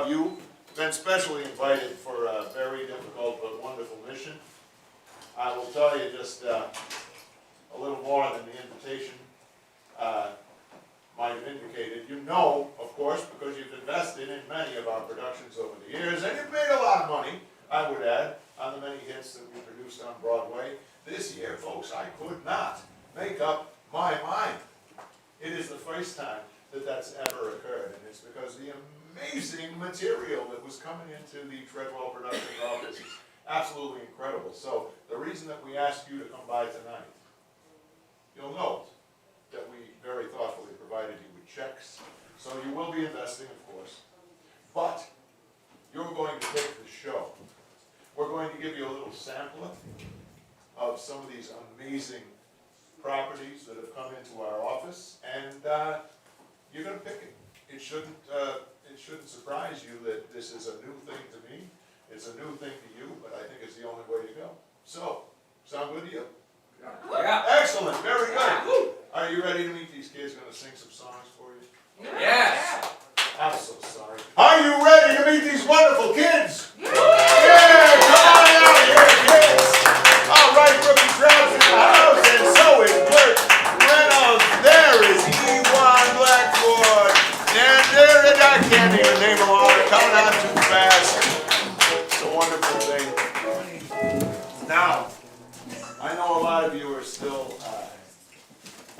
Improv, you've been specially invited for a very difficult but wonderful mission. I will tell you just a little more than the invitation might have indicated. You know, of course, because you've invested in many of our productions over the years, and you've made a lot of money, I would add, on the many hits that we produced on Broadway. This year, folks, I could not make up my mind. It is the first time that that's ever occurred, and it's because the amazing material that was coming into the Treadwell production office is absolutely incredible. So the reason that we asked you to come by tonight, you'll note that we very thoughtfully provided you with checks. So you will be investing, of course, but you're going to take the show. We're going to give you a little sampler of some of these amazing properties that have come into our office, and you're going to pick it. It shouldn't surprise you that this is a new thing to me. It's a new thing to you, but I think it's the only way to go. So, sound good to you? Yeah. Excellent, very good. Are you ready to meet these kids? Going to sing some songs for you? Yes. I'm so sorry. Are you ready to meet these wonderful kids? Yeah! Come on out here, kids! All right, Rookie Trout's in the house, and so is Bert Reynolds. There is Ewan Blackford. And there is, I can't even name them all. They're coming on too fast. It's a wonderful thing. Now, I know a lot of you are still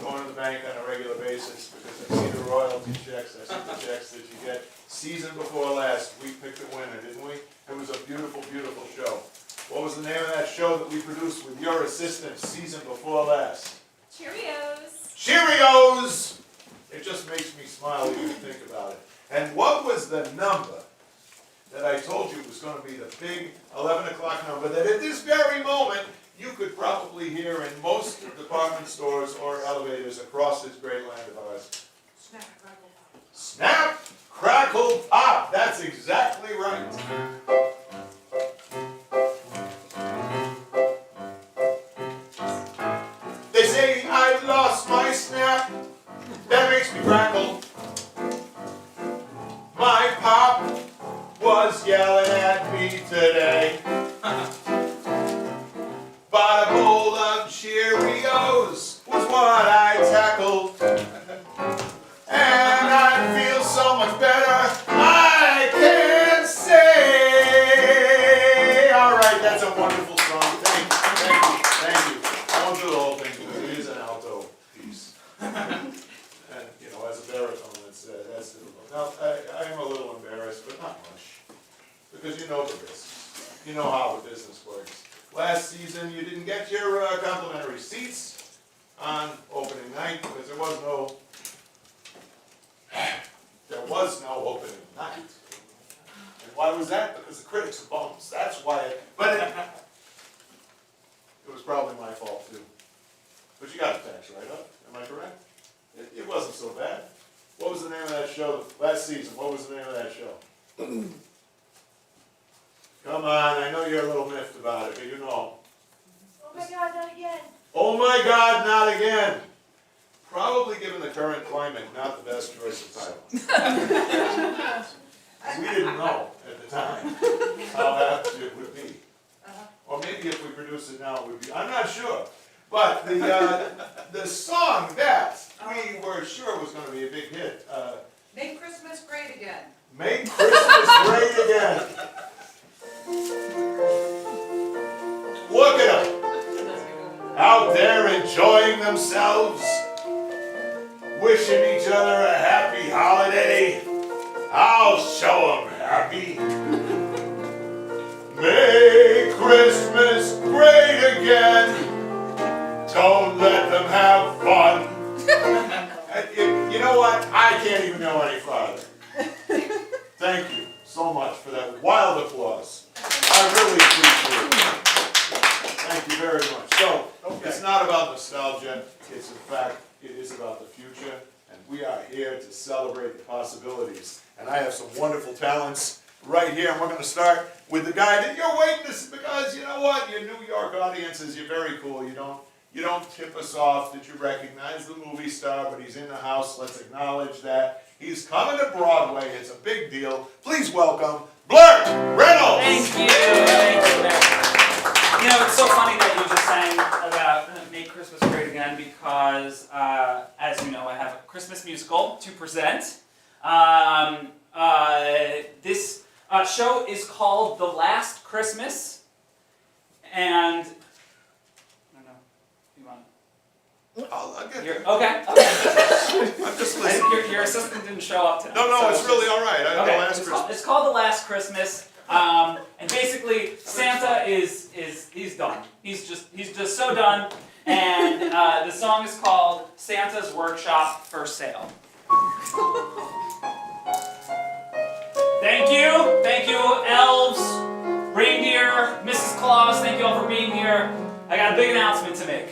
going to the bank on a regular basis because I see the royalty checks, I see the checks that you get. Season before last, we picked a winner, didn't we? It was a beautiful, beautiful show. What was the name of that show that we produced with your assistance season before last? Cheerios. Cheerios! It just makes me smile even to think about it. And what was the number that I told you was going to be the big 11 o'clock number that at this very moment you could probably hear in most department stores or elevators across this great land of ours? Snap, crackle, pop. Snap, crackle, pop. That's exactly right. They say I've lost my snap. That makes me crackle. My pop was yelling at me today. But a bowl of Cheerios was what I tackled. And I feel so much better, I can't say. All right, that's a wonderful song. Thank you. I won't do the whole thing because it is an alto piece. And, you know, as a baritone, that's difficult. Now, I am a little embarrassed, but not much. Because you know the risks. You know how the business works. Last season, you didn't get your complimentary seats on opening night because there was no opening night. And why was that? Because the critics are bums. That's why it was probably my fault too. But you got a tax write-up, am I correct? It wasn't so bad. What was the name of that show last season? What was the name of that show? Come on, I know you're a little miffed about it, but you know. Oh my God, not again. Oh my God, not again. Probably, given the current climate, not the best choice of title. We didn't know at the time how apt it would be. Or maybe if we produce it now, it would be. I'm not sure. But the song that we were sure was going to be a big hit. Make Christmas great again. Make Christmas great again. Look at them. Out there enjoying themselves. Wishing each other a happy holiday. I'll show them happy. Make Christmas great again. Don't let them have fun. You know what? I can't even go any farther. Thank you so much for that wild applause. I really appreciate it. Thank you very much. So, it's not about nostalgia. It's in fact, it is about the future. And we are here to celebrate the possibilities. And I have some wonderful talents right here. And we're going to start with the guy that you're waiting to see, because you know what? Your New York audiences, you're very cool. You You don't tip us off that you recognize the movie star, but he's in the house. Let's acknowledge that. He's coming to Broadway. It's a big deal. Please welcome Blurt Reynolds. Thank you. You know, it's so funny that you just sang about Make Christmas Great Again because, as you know, I have a Christmas musical to present. This show is called The Last Christmas, and I don't know. You want? I'll get You're, it. okay. I'm just listening. Your assistant didn't show up tonight. No, so it's really all right. The Okay, last it's Christmas. called The Last Christmas, and basically Santa is he's done. He's just so done, and the song is called Santa's Workshop for Sale. Thank you, elves, reindeer, Mrs. Claus. Thank you all for being here. I got a big announcement to make.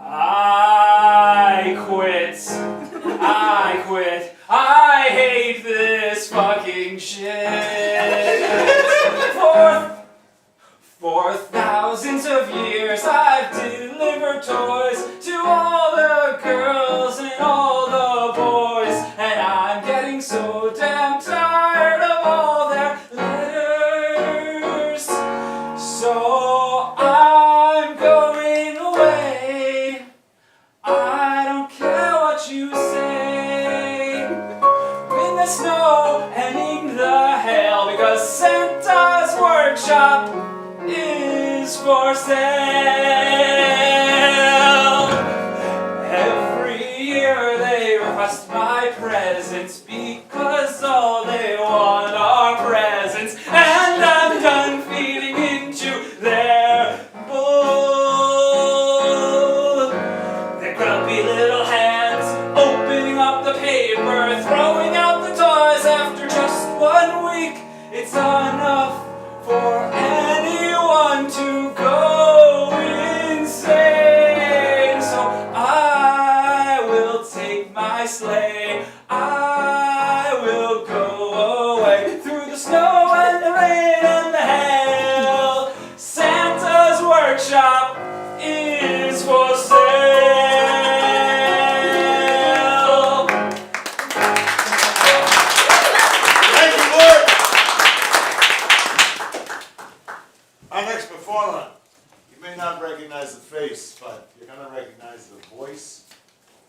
I quit. I hate this fucking shit. For thousands of years I've delivered toys to all the girls and all the boys, and I'm getting so damn tired of all their letters. So I'm going away. I don't care what you say. In the snow and in the hail, because Santa's workshop is for sale. Every year they request my presents because all they want are presents, and I'm done feeding into their bull. Their grubby little hands opening up the paper, throwing out the toys after just 1 week. It's enough for anyone to go insane. So I will take my sleigh. I will go away through the snow and the rain and the hail. Santa's workshop is for sale. Thank you, Lord. Our next performer, you may not recognize the face, but you're going to recognize the voice,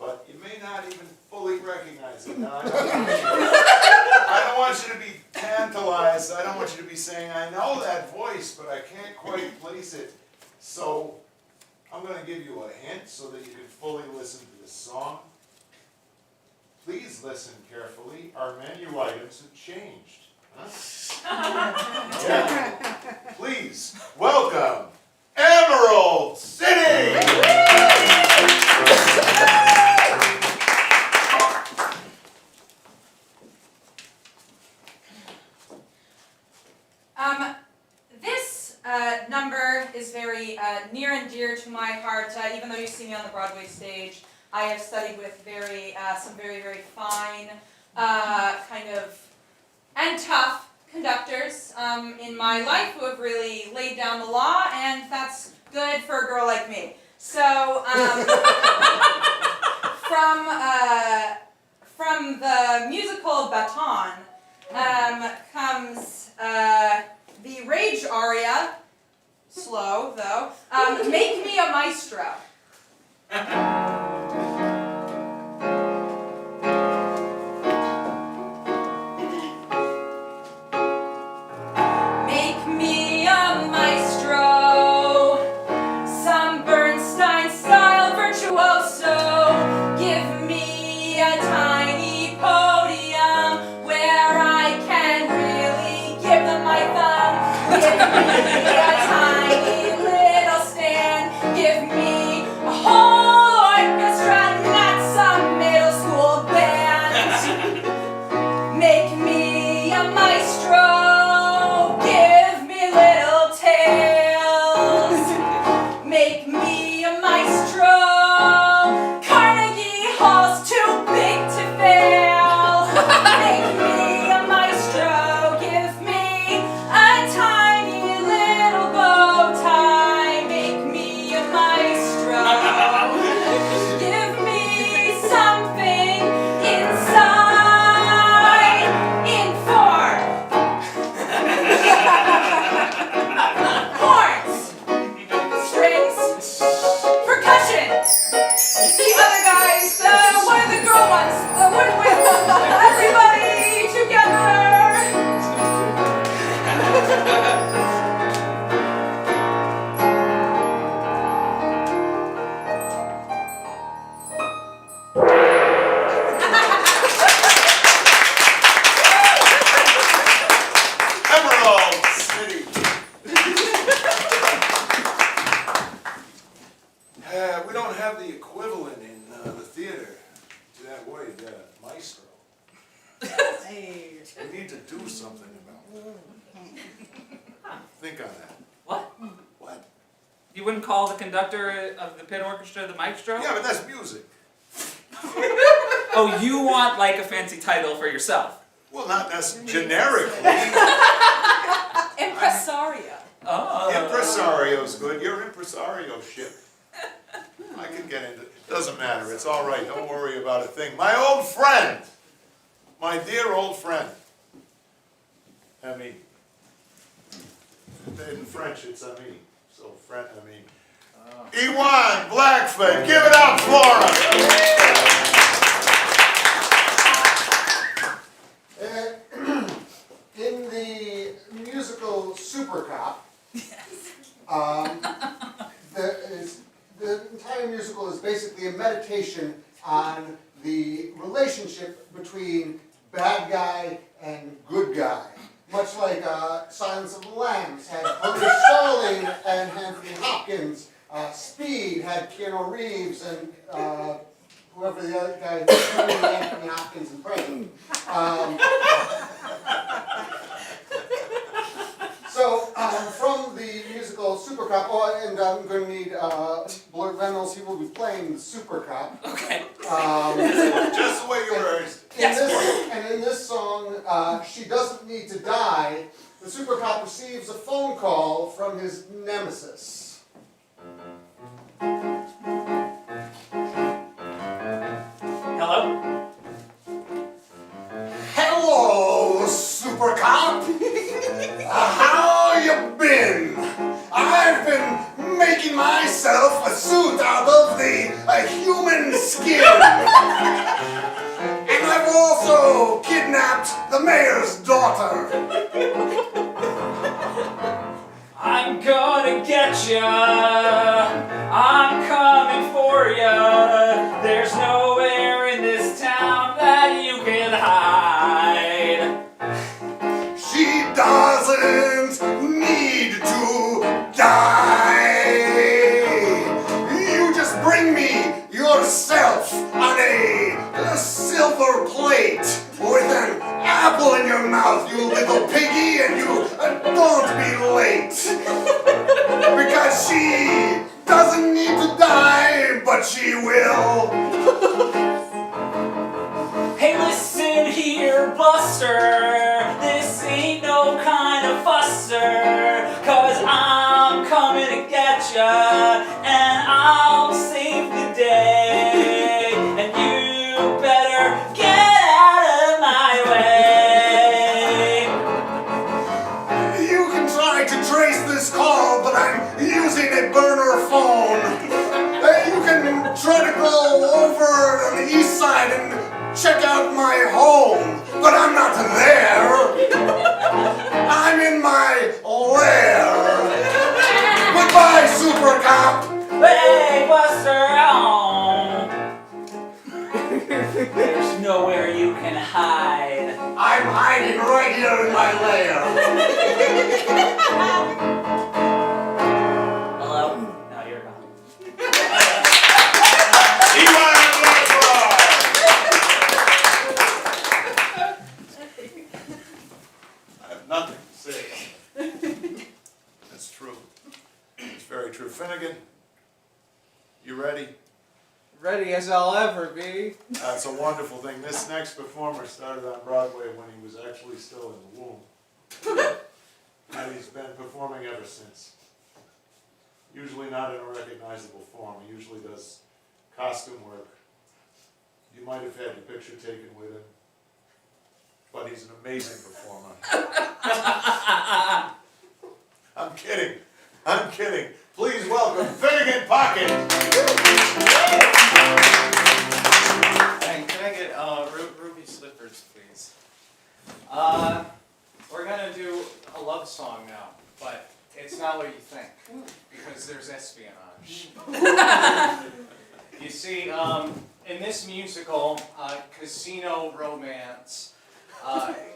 but you may not even fully recognize it. Now, I don't want you to be tantalized. I don't want you to be saying, I know that voice, but I can't quite place it. So I'm going to give you a hint so that you can fully listen to the song. Please listen carefully. Our menu items have changed. Huh? Yeah. Please welcome Emerald City! This number is very near and dear to my heart. Even though you see me on the Broadway stage, I have studied with some very, very fine, and tough conductors in my life who have really laid down the law, and that's good for a girl like me. So, from the musical Baton comes the rage aria, slow though, Make Me a Maestro. Make me a maestro, some Bernstein style virtuoso. Give me a tiny podium where I can really give them my thumb. Give me a tiny little stand. Give me a whole orchestra. Think on that. What? What? You wouldn't call the conductor of the pit orchestra the maestro? Yeah, but that's music. Oh, you want like a fancy title for yourself? Well, not necessarily generically. Impresario. Oh. Impresario's good. You're impresario ship. I can get into it. Doesn't matter. It's all right. Don't worry about a thing. My old friend. My dear old friend. Ami. In French, it's ami. So, friend, ami. Iwan Blackfoot. Give it up for him. In the musical Super Cop, the entire musical is basically a meditation on the relationship between bad guy and good guy. Much like Silence of the Lambs had Tony Sterling and Anthony Hopkins. Speed had Keanu Reeves and whoever the other guy was, Anthony Hopkins and President. So, from the musical Super Cop, and I'm going to need Blurt Reynolds, he will be playing the Super Cop. Okay. Just the way you were. In this song, She Doesn't Need to Die, the Super Cop receives a phone call from his nemesis. Hello? Hello, Super Cop! How you been? I've been making myself a suit out of the human skin. And I've also kidnapped the mayor's daughter. I'm gonna get ya. I'm coming for ya. There's nowhere in this town that you can hide. She doesn't need to die. You just bring me yourself on a silver plate with an apple in your mouth, you little piggy, and you don't be late. Because she doesn't need to die, but she will. Hey, listen here, Buster. This ain't no kind of fusser. 'Cause I'm coming to get ya, and I'll save the day. And you better get out of my way. You can try to trace this call, but I'm using a burner phone. You can try to go over on the east side and check out my home, but I'm not there. I'm in my lair. Goodbye, Super Cop. Hey, Buster, oh. There's nowhere you can hide. I'm hiding right here in my lair. Hello? No, you're gone. I have nothing to say. That's true. It's very true. Finnegan, you ready? Ready as I'll ever be. That's a wonderful thing. This next performer started on Broadway when he was actually still in the womb. And he's been performing ever since. Usually not in a recognizable form. He usually does costume work. You might have had your picture taken with him. But he's an amazing performer. I'm kidding. I'm kidding. Please welcome Finnegan Pocket. Hey, can I get ruby slippers, please? We're gonna do a love song now, but it's not what you think, because there's espionage. You see, in this musical, Casino Romance,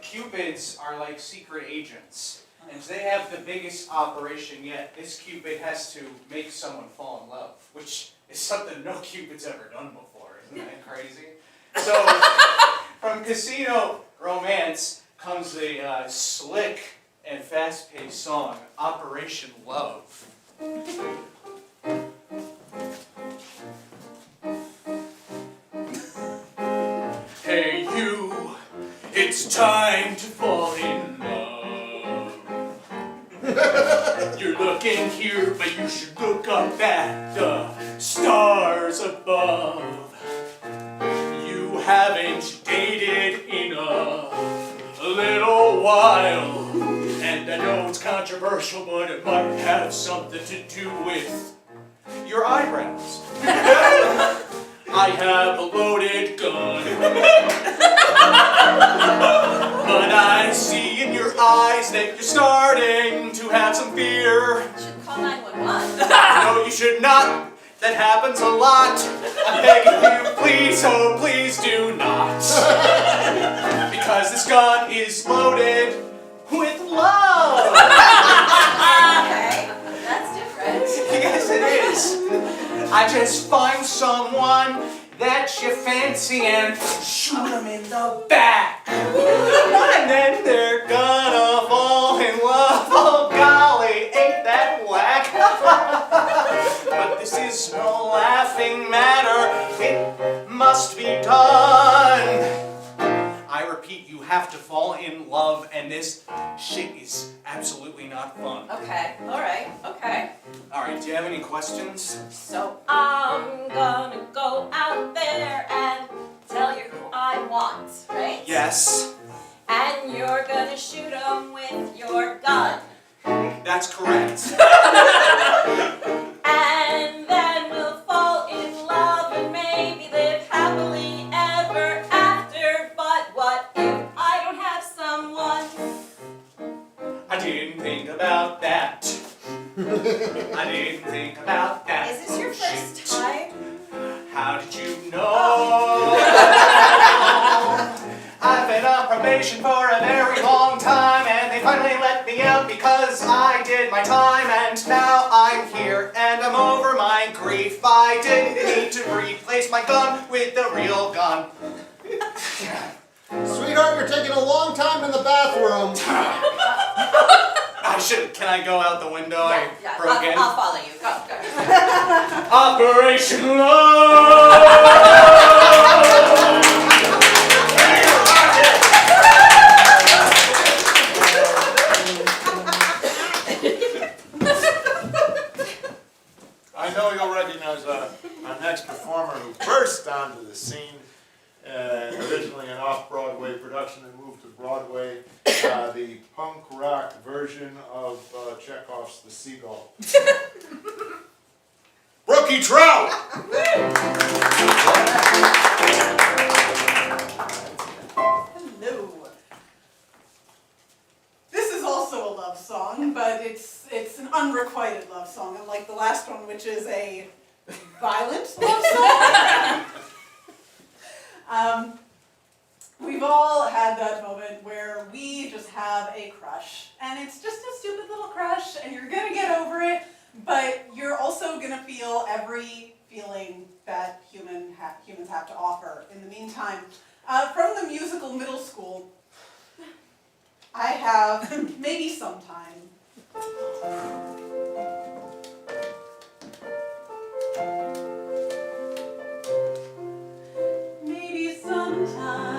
Cupids are like secret agents. And they have the biggest operation yet. This Cupid has to make someone fall in love, which is something no Cupid's ever done before. Isn't that crazy? So, from Casino Romance comes the slick and fast-paced song, Operation Love. Hey you, it's time to fall in love. You're looking here, but you should look up at the stars above. You haven't dated in a little while, and I know it's controversial, but it might have something to do with your eyebrows. I have a loaded gun, but I see in your eyes that you're starting to have some fear. You should call 911. No, you should not. That happens a lot. I'm begging you, please, oh please do not. Because this gun is loaded with love. Okay, that's different. Yes, it is. I just find someone that you fancy and shoot them in the back. And then they're gonna fall in love. Oh golly, ain't that whack? But this is no laughing matter. It must be done. I repeat, you have to fall in love, and this shit is absolutely not fun. Okay, alright, okay. Alright, do you have any questions? So I'm gonna go out there and tell you who I want, right? Yes, And you're gonna shoot them with your gun. that's correct. And then we'll fall in love and maybe live happily ever after. But what if I don't have someone? I didn't think about that. I didn't think about that. Is this your first Shit. time? How did you know? I've been on probation for a very long time, and they finally let me out because I did my time, and now I'm here and I'm over my grief. I didn't need to replace my gun with the real gun. Sweetheart, you're taking a long time in the bathroom. I should. Can I go out the window? Yeah, I broke in. I'll follow you. Go, go. Operation Love! I know you'll recognize our next performer who burst onto the scene, originally an off-Broadway production and moved to Broadway, the punk rock version of Chekhov's The Seagull. Brookie Trout! Hello. This is also a love song, but it's an unrequited love song, unlike the last one, which is a violent love song. We've all had that moment where we just have a crush, and it's just a stupid little crush, and you're gonna get over it, but you're also gonna feel every feeling that humans have to offer. In the meantime, from the musical Middle School, I have maybe sometime. Maybe sometime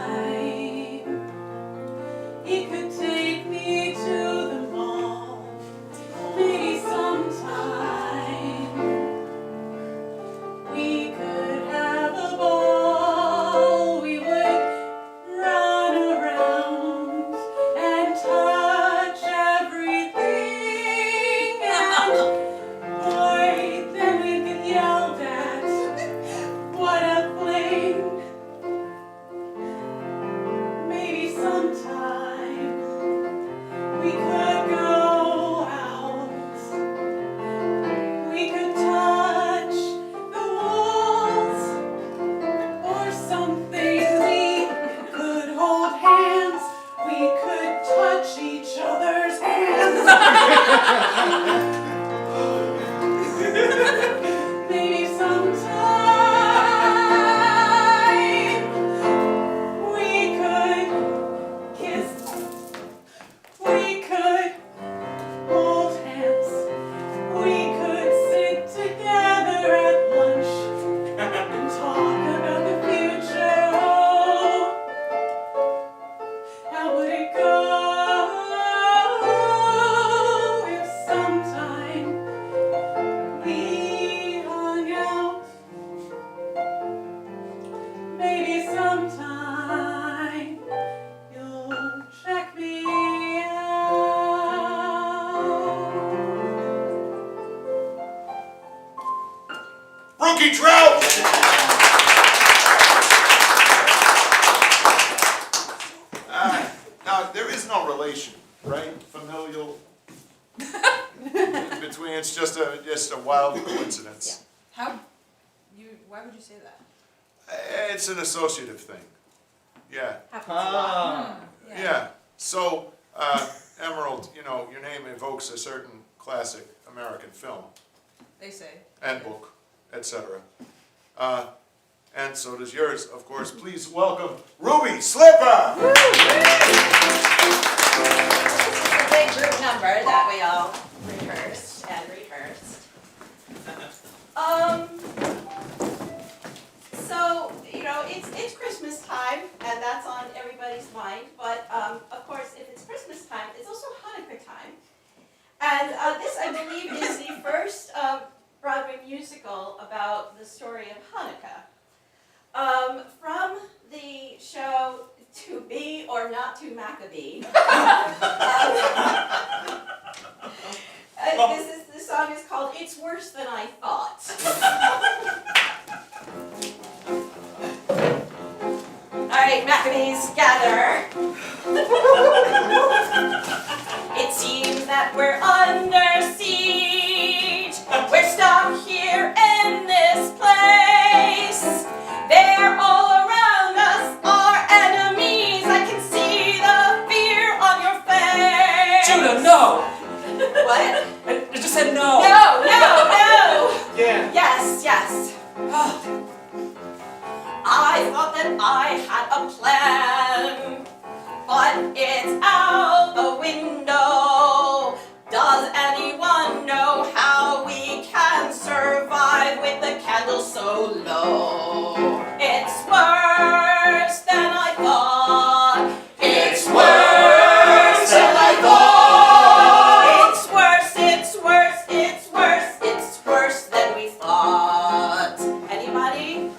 he could take me to the mall. Maybe sometime we could have a ball. We would run around and touch everything and Rookie Trout! Now, there is no relation, right? Familial between, it's just a wild coincidence. How, why would you say that? It's an associative thing. Yeah, Happens a lot. yeah. So, Emerald, you know, your name evokes a certain classic American film They say. and book, etc. And so does yours, of course. Please welcome Ruby Slipper! This is a big group number that we all rehearsed and rehearsed. So, you know, it's Christmas time, and that's on everybody's mind, but of course, if it's Christmas time, it's also Hanukkah time. And this, I believe, is the first Broadway musical about the story of Hanukkah. From the show To Be or Not to Maccabee. The song is called It's Worse Than I Thought. Alright, Maccabees, gather. It seems that we're under siege. We're stuck here in this place. They're all around us, our enemies. I can see the fear on your face. Judah, no! What? I just said no! No! Yeah. Yes. I thought that I had a plan, but it's out the window. Does anyone know how we can survive with the candle so low? It's worse than I thought. It's worse than I thought. It's worse than we thought. Anybody?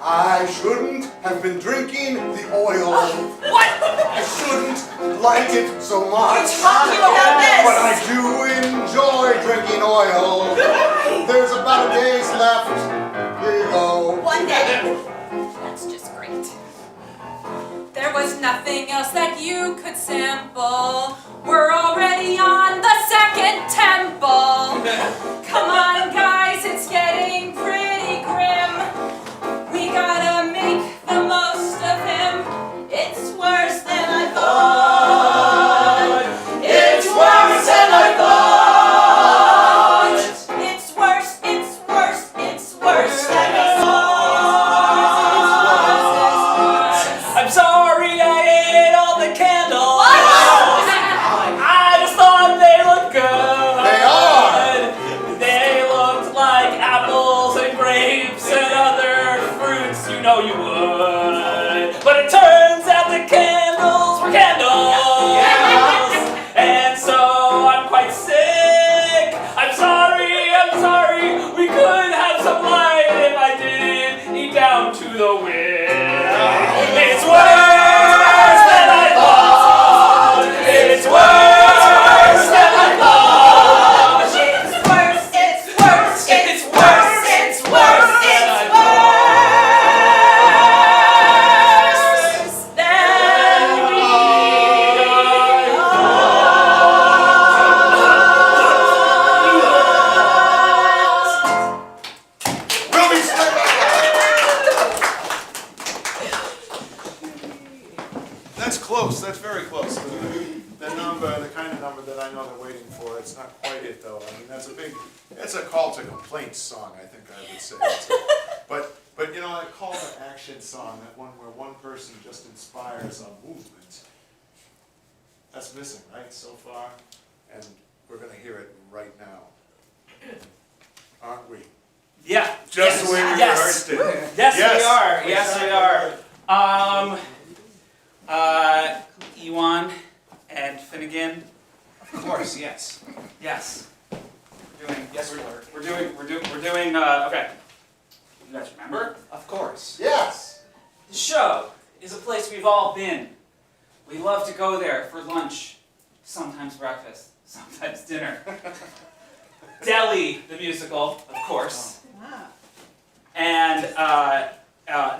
I shouldn't have been drinking the oil. What? I shouldn't like it so much. Talking about this. But I do enjoy drinking oil. There's about a day's left. Here you go. One day. That's just great. There was nothing else that you could sample. We're already on the second temple. Come on, guys, it's getting pretty grim. We gotta make the most of him. It's worse than I thought. It's worse than I thought. It's worse than I thought. I'm sorry I ate all the candles! I just thought they looked good! They are. They looked like apples and grapes and other fruits, you know you would. But it turns out the candles were candles! And so I'm quite sick! I'm sorry, we could have some light if I didn't eat down to the wind. It's worse than I thought! It's worse than I thought! It's worse than we thought. Ruby Slipper! That's close, that's very close. The kind of number that I know they're waiting for. It's not quite it though. I mean, it's a call to complaints song, I think I would say. But you know, that call to action song, that one where one person just inspires a movement, that's missing, right, so far? And we're gonna hear it right now. Aren't we? Yeah. Just the way we rehearsed it. Yes, Yes, we are. we Yes, we sound are. Ewan and Finnegan. Of course, yes. Yes. We're doing. Yes, we are. We're doing. Okay. You guys remember? Of course. Yes. The show is a place we've all been. We love to go there for lunch, sometimes breakfast, sometimes dinner. Deli, the musical, of course. And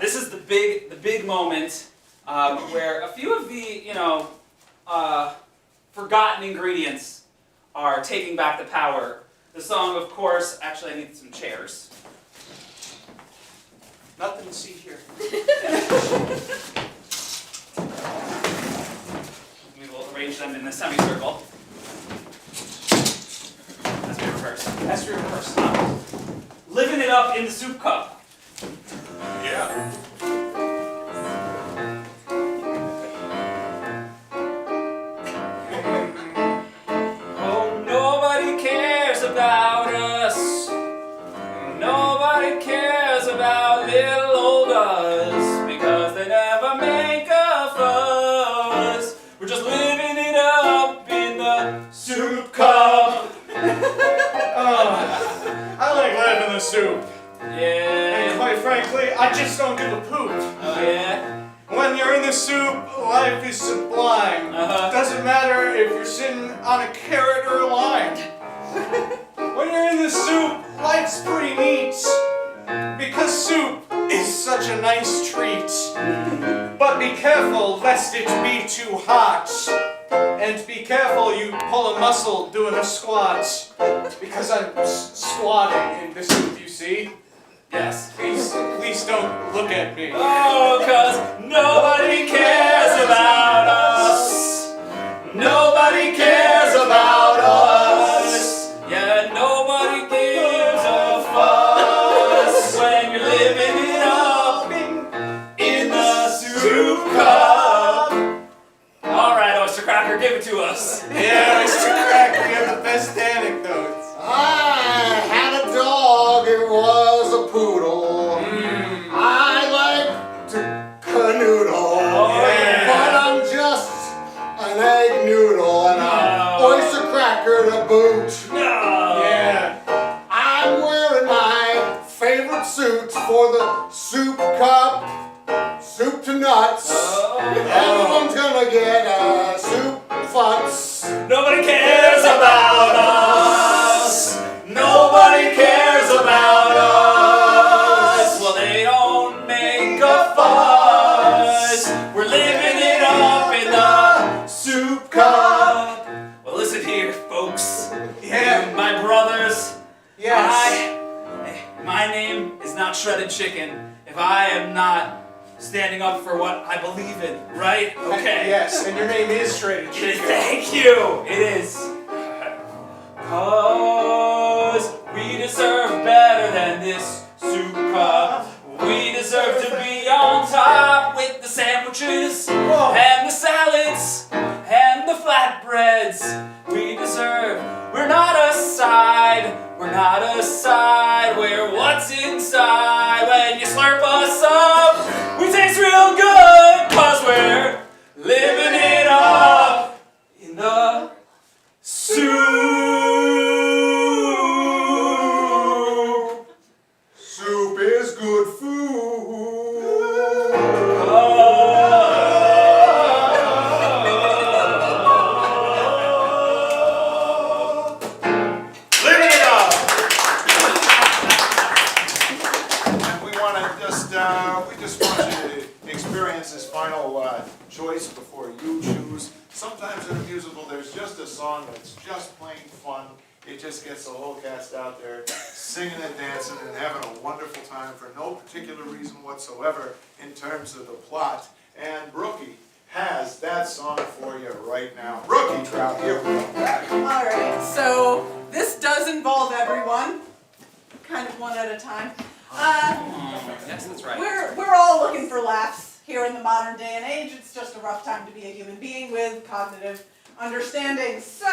this is the big moment where a few of the forgotten ingredients are taking back the power. The song, of course, actually I need some chairs. Nothing to see here. We will arrange them in a semicircle. As we rehearse. As we rehearse. Living it up in the soup cup. Yeah. Oh, nobody cares about us. Nobody cares about little old us because they never make a fuss. We're just living it up in the soup cup. I like life in the soup. And Yeah. quite frankly, I just don't give a poop. Oh yeah. When you're in the soup, life is sublime. Uh-huh. Doesn't matter if you're sitting on a carrot or a lime. When you're in the soup, life's pretty neat. Because soup is such a nice treat. But be careful lest it be too hot. And be careful you pull a muscle doing a squat. Because I'm squatting in the soup, you see. Yes. Please don't look at me. Oh, 'cause nobody cares about us. Nobody cares about us. Yeah, nobody gives a fuss when you're living it up in the soup cup. All right, Oyster Cracker, give it to us. Yeah, Mr. Crack, we have the best anecdotes. I had a dog, it was a poodle. I like to canoodle, yeah. but I'm just an egg noodle and an No. oyster cracker to boot. No. Yeah. I'm wearing my favorite suit for the soup cup, soup to nuts. Oh. Everyone's gonna get a soup futz. Nobody cares about us. Nobody cares about us. Well, they don't make a fuss. We're living it up in the soup cup. Well, listen here, folks. Yeah. My brothers. Yes. My name is not shredded chicken if I am not standing up for what I believe in, right? Okay. Yes, and your name is Shredded Chicken. Thank you! It is. 'Cause we deserve better than this soup cup. We deserve to be on top with the sandwiches and the salads and the flatbreads. We deserve, we're not a side, we're what's inside. When you slurp us up, we taste real good, 'cause we're living it up in the soup. Soup is good food. Living it up! And we just want you to experience this final choice before you choose. Sometimes in a musical there's just a song that's just plain fun. It just gets the whole cast out there singing and dancing and having a wonderful time for no particular reason whatsoever in terms of the plot. And Brookie has that song for you right now. Brookie Trout, here we go. Alright, so this does involve everyone, kind of one at a time. Yes, that's right. We're all looking for laughs here in the modern day and age. It's just a rough time to be a human being with cognitive understanding. So,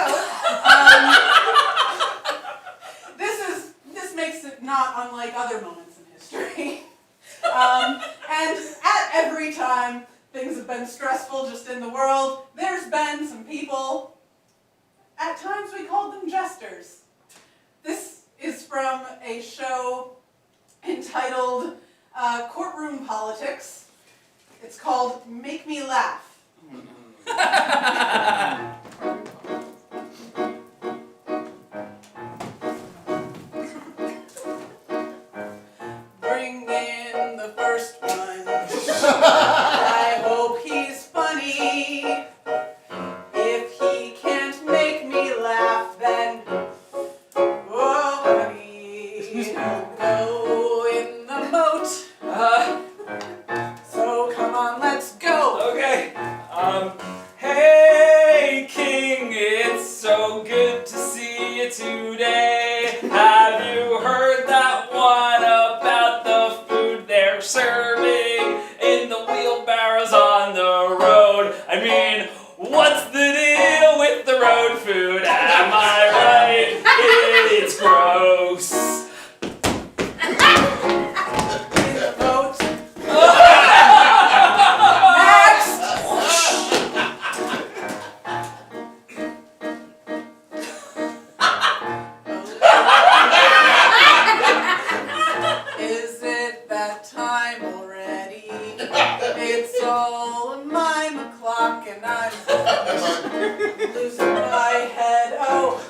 this makes it not unlike other moments in history. And at every time things have been stressful just in the world, there's been some people, at times we called them jesters. This is from a show entitled Courtroom Politics. It's called Make Me Laugh. Bring Have you heard that one about the food they're serving in the wheelbarrows on the road? I mean, what's the deal with the road food? Am I right? It's gross. In the boat. Next! Is it that time already? It's all 9 o'clock and I'm losing my head. Oh,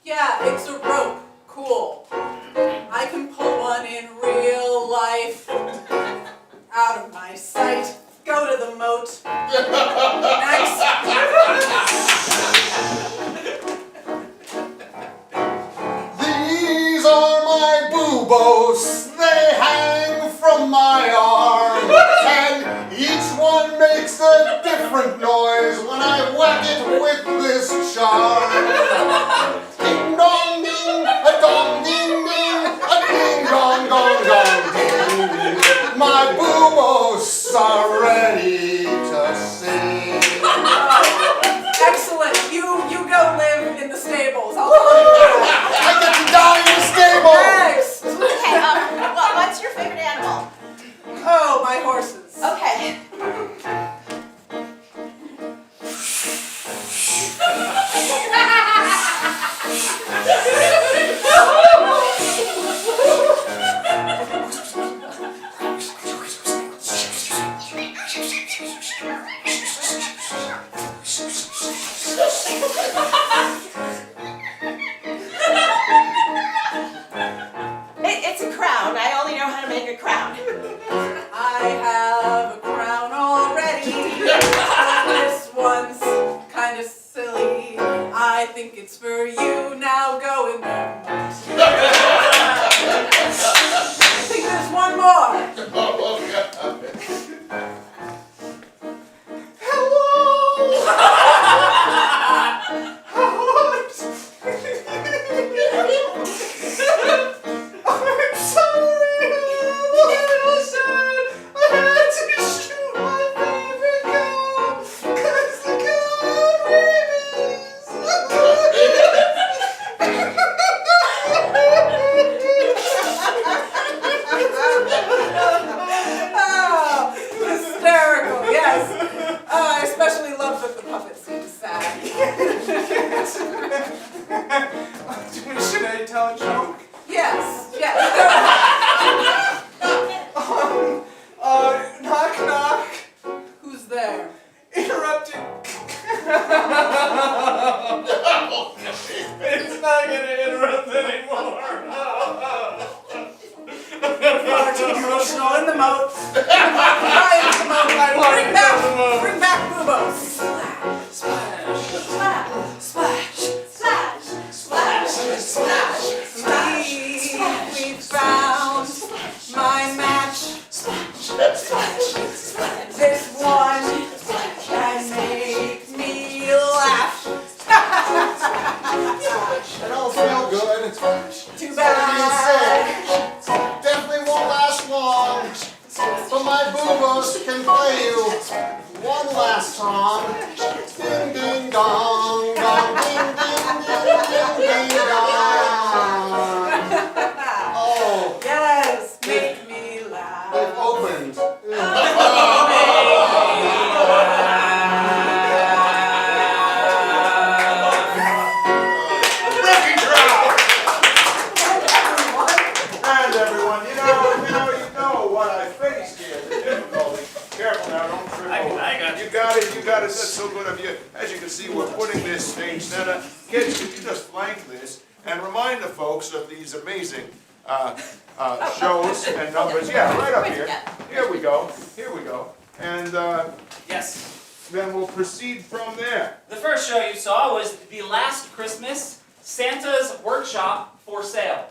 yeah, it's a rope. Cool. I can pull one in real life. Out of my sight. Go to the moat. Next. These are my boobos, they hang from my arm, and each one makes a different noise when I whack it with this charm. Ding dong ding, a dong ding ding, a ding dong dong dong ding. My boobos are ready to sing. Excellent. You go live in the stables. I'll call you back. I get to die in the stable! Next. Okay, what's your favorite animal? Oh, my horses. Okay. It's a crown. I only know how to make a crown. I have a crown already. This one's kind of silly. I think it's for you. Now go in there. I think there's one more. Oh, God. Oh, hysterical, yes. I especially love that the puppet seems sad. Should I tell a joke? Yes, yes. Knock knock. Who's there? Interrupted. It's not gonna interrupt anymore. Far too emotional in the moat. Right in the moat. Bring back Boobos. Splash, splash, splash, splash, splash, splash. We found my match. This one can make me laugh. It all feel good. Too Being bad. sick definitely won't last long, but my boobos can play you one last song. Ding ding dong, dong ding ding ding ding ding dong. Oh, Yes, make me they've laugh. opened. Rookie crowd! And everyone, you know what I faced here, the difficulty. Careful now, don't trip over. I got you. You got it, that's so good of you. As you can see, we're putting this stage center. Kids, could you just flank this and remind the folks of these amazing shows and numbers? Yeah, right up here. Here we go, And Yes. then we'll proceed from there. The first show you saw was The Last Christmas, Santa's Workshop for Sale.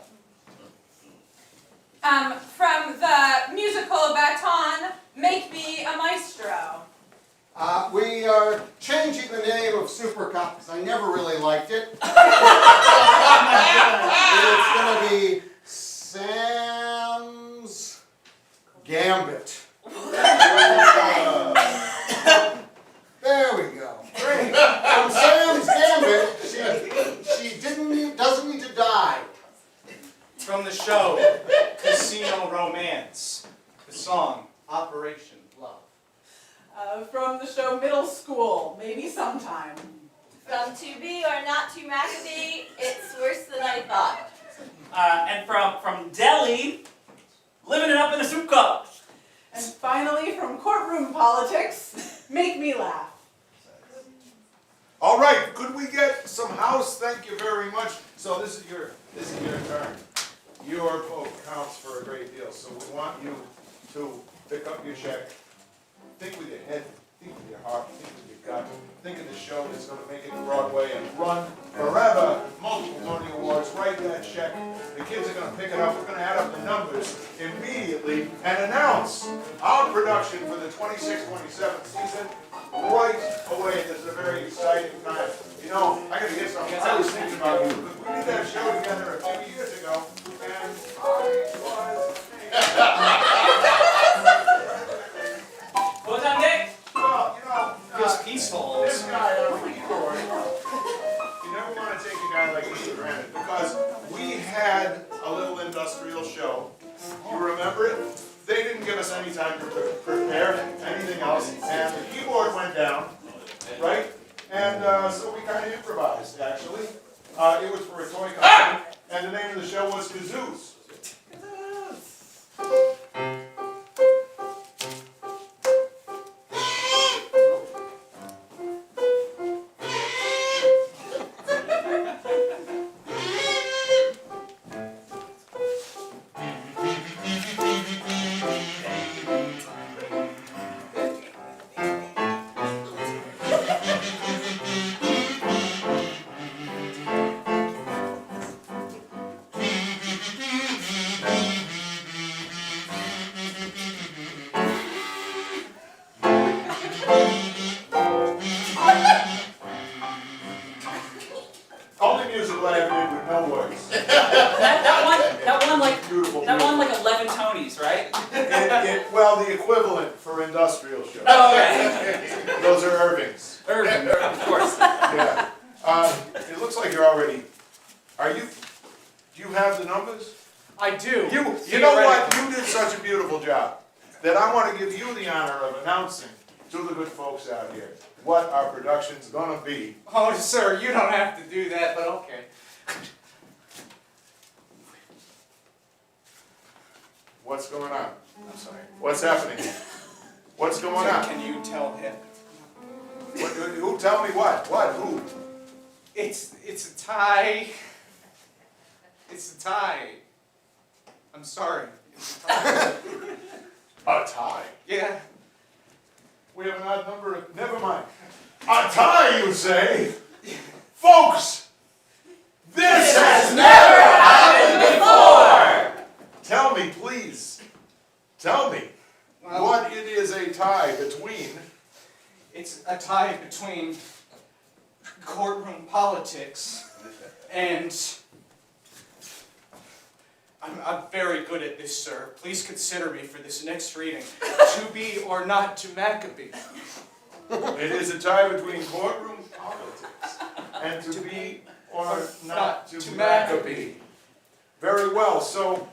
From the musical Baton, Make Me a Maestro. We are changing the name of Super Cup because I never really liked it. from the show Casino Romance, the song Operation Love. From the show Middle School, maybe sometime. From To Be or Not to Maccabee, it's worse than I thought. And from Delhi, living it up in a soup cup. And finally, from Courtroom Politics, Make Me Laugh. All right, could we get some house? Thank you very much. So this is your turn. Your vote counts for a great deal. So we want you to pick up your check. Think with your head, think with your heart, think with your gut. Think of the show that's going to make it to Broadway and run forever. Multiple Tony Awards. Write that check. The kids are going to pick it up. We're going to add up the numbers immediately and announce our production for the 26-27 season right away. This is a very exciting time. You know, I got to get something. I was thinking about you because we did that show together a few years ago, and I was. What time, Dick? Well, you know, Feels peaceful. this guy on the keyboard, you never want to take a guy like me for granted because we had a little industrial show. You remember it? They didn't give us any time to prepare anything else, and the keyboard went down, right? And so we kind of improvised, actually. It was for a toy company, and the name of the show was Kazoos. Only musical I ever did with no words. Beautiful. That won like 11 Tonys, right? Well, the equivalent for industrial show. Oh, okay. Those are Irving's. Irving, of course. Yeah. It looks like you're already. Do you have the numbers? I do. You know what? You did such a beautiful job that I want to give you the honor of announcing to the good folks out here what our production's gonna be. Oh, sir, you don't have to do that, but okay. What's going on? I'm sorry. What's happening? What's going on? Can you tell him? Who? Tell me what? What? Who? It's a tie. It's a tie. I'm sorry. It's a tie. A tie. Yeah. We have an odd number of. Never mind. A tie, you say? Folks, this has never happened before! Tell me, please. Tell me what it is a tie between. It's a tie between courtroom politics and I'm very good at this, sir. Please consider me for this next reading. To be or not to Maccabee. It is a tie between courtroom politics and to be or not to Maccabee. Very well, so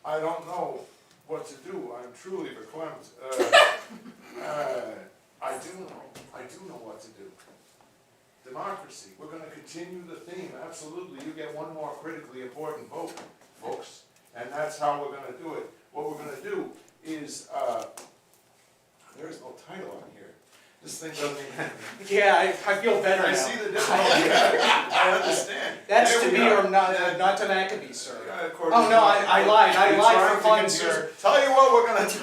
I don't know what to do. I'm truly verklempt. I do know what to do. Democracy. We're going to continue the theme. Absolutely. You get one more critically important vote, folks. And that's how we're going to do it. What we're going to do is, there's no title on here. This thing doesn't even. Yeah, I feel better I now. see the difficulty. I understand. That's There to we be are. or not to Maccabee, sir. Of course, Oh, no, I lied. I You're lied trying for to fun, confuse- sir. Tell you what we're gonna do.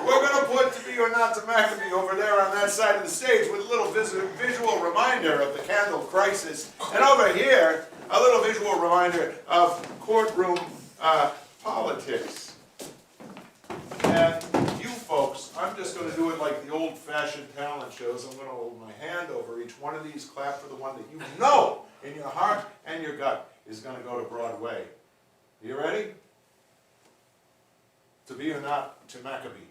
We're gonna put to be or not to Maccabee over there on that side of the stage with a little visual reminder of the candle crisis. And over here, a little visual reminder of courtroom politics. And you folks, I'm just gonna do it like the old-fashioned talent shows. I'm gonna hold my hand over each one of these, clap for the one that you know in your heart and your gut is gonna go to Broadway. You ready? To be or not to Maccabee.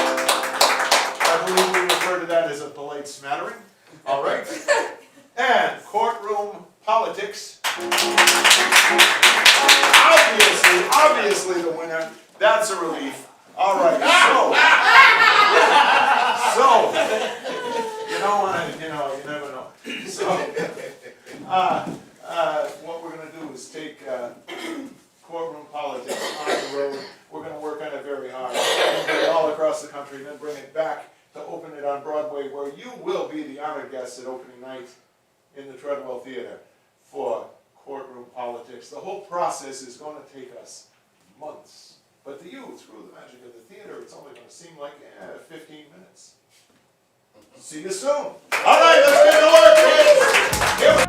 I believe we refer to that as a polite smattering. All right? And courtroom politics. politics. Obviously the winner. That's a relief. All right, so, you don't want to, you never know. So, what we're going to do is take courtroom politics on the road. We're going to work on it very hard, bring it all across the country, and then bring it back to open it on Broadway, where you will be the honored guest at opening night in the Treadwell Theater for courtroom politics. The whole process is going to take us months. But to you, through the magic of the theater, it's only going to seem like 15 minutes. See you soon. All right, let's get to work, kids. Here we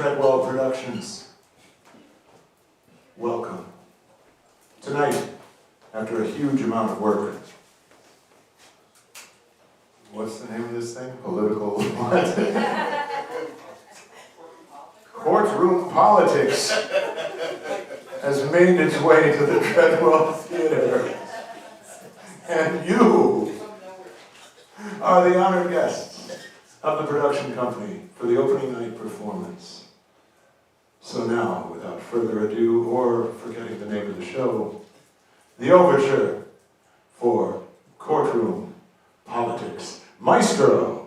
Treadwell Productions. Welcome. Tonight, after a huge amount of work, what's the name of this thing? Political what? Courtroom politics has made its way to the Treadwell Theater. And you are the honored guests of the production company for the opening night performance. So now, without further ado, or forgetting the name of the show, the overture for Courtroom Politics. Maestro!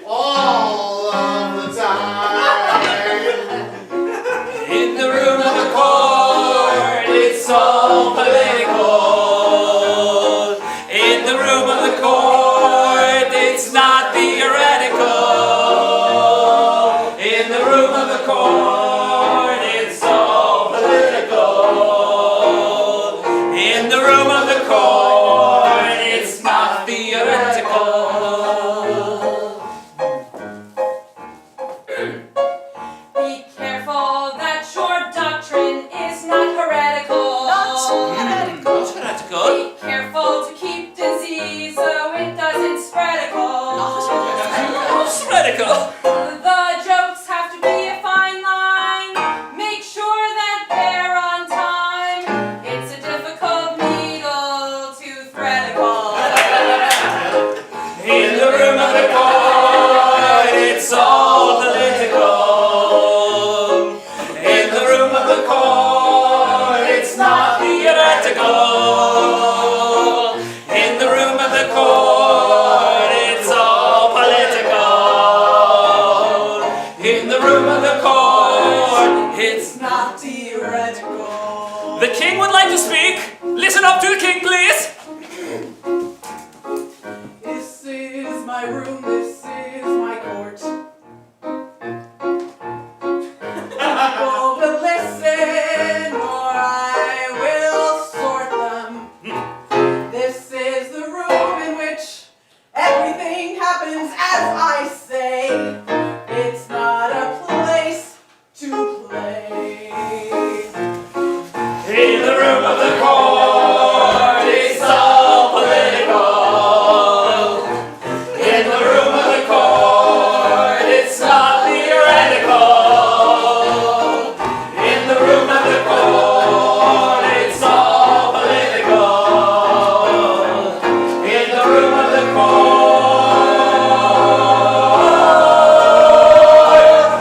all Be careful that your doctrine is not heretical. Not heretical. Be careful to keep disease so it doesn't spreadical. What's radical? The jokes have to be a fine line. Make sure that they're on time. It's a difficult needle to threadical. In the room of the court, it's all political. In the room of the court, it's not theoretical. In the room of the court, it's all political. In the room of the court, it's Not theoretical. The king would like to speak. Listen up to the king, please. This is my room, this is my court. People will listen or I will sort them. This is the room in which everything happens as I say. It's not a place to play. In the room of the court, it's all political. In the room of the court, it's not theoretical. In the room of the court, it's all political. In the room of the court,